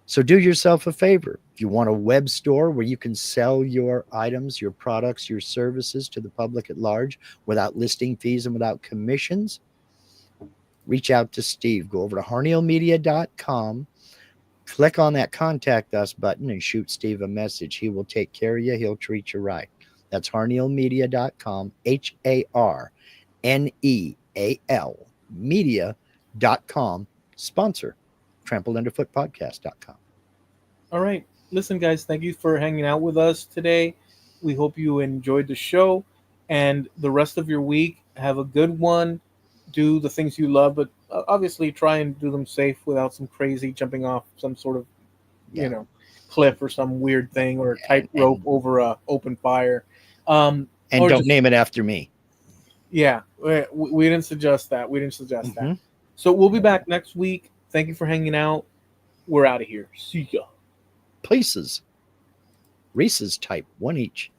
So do yourself a favor. If you want a web store where you can sell your items, your products, your services to the public at large without listing fees and without commissions, reach out to Steve. Go over to harnealmedia.com, click on that contact us button and shoot Steve a message. He will take care of you. He'll treat you right. That's harnealmedia.com, HARNEAL media.com, sponsor trampledunderfootpodcast.com. All right. Listen, guys, thank you for hanging out with us today. We hope you enjoyed the show and the rest of your week. Have a good one. Do the things you love, but obviously try and do them safe without some crazy jumping off some sort of, cliff or some weird thing or tightrope over a open fire. And don't name it after me. Yeah, we didn't suggest that. That. So we'll be back next week. Thank you for hanging out. We're out of here. See ya. Places. Reese's type, one each.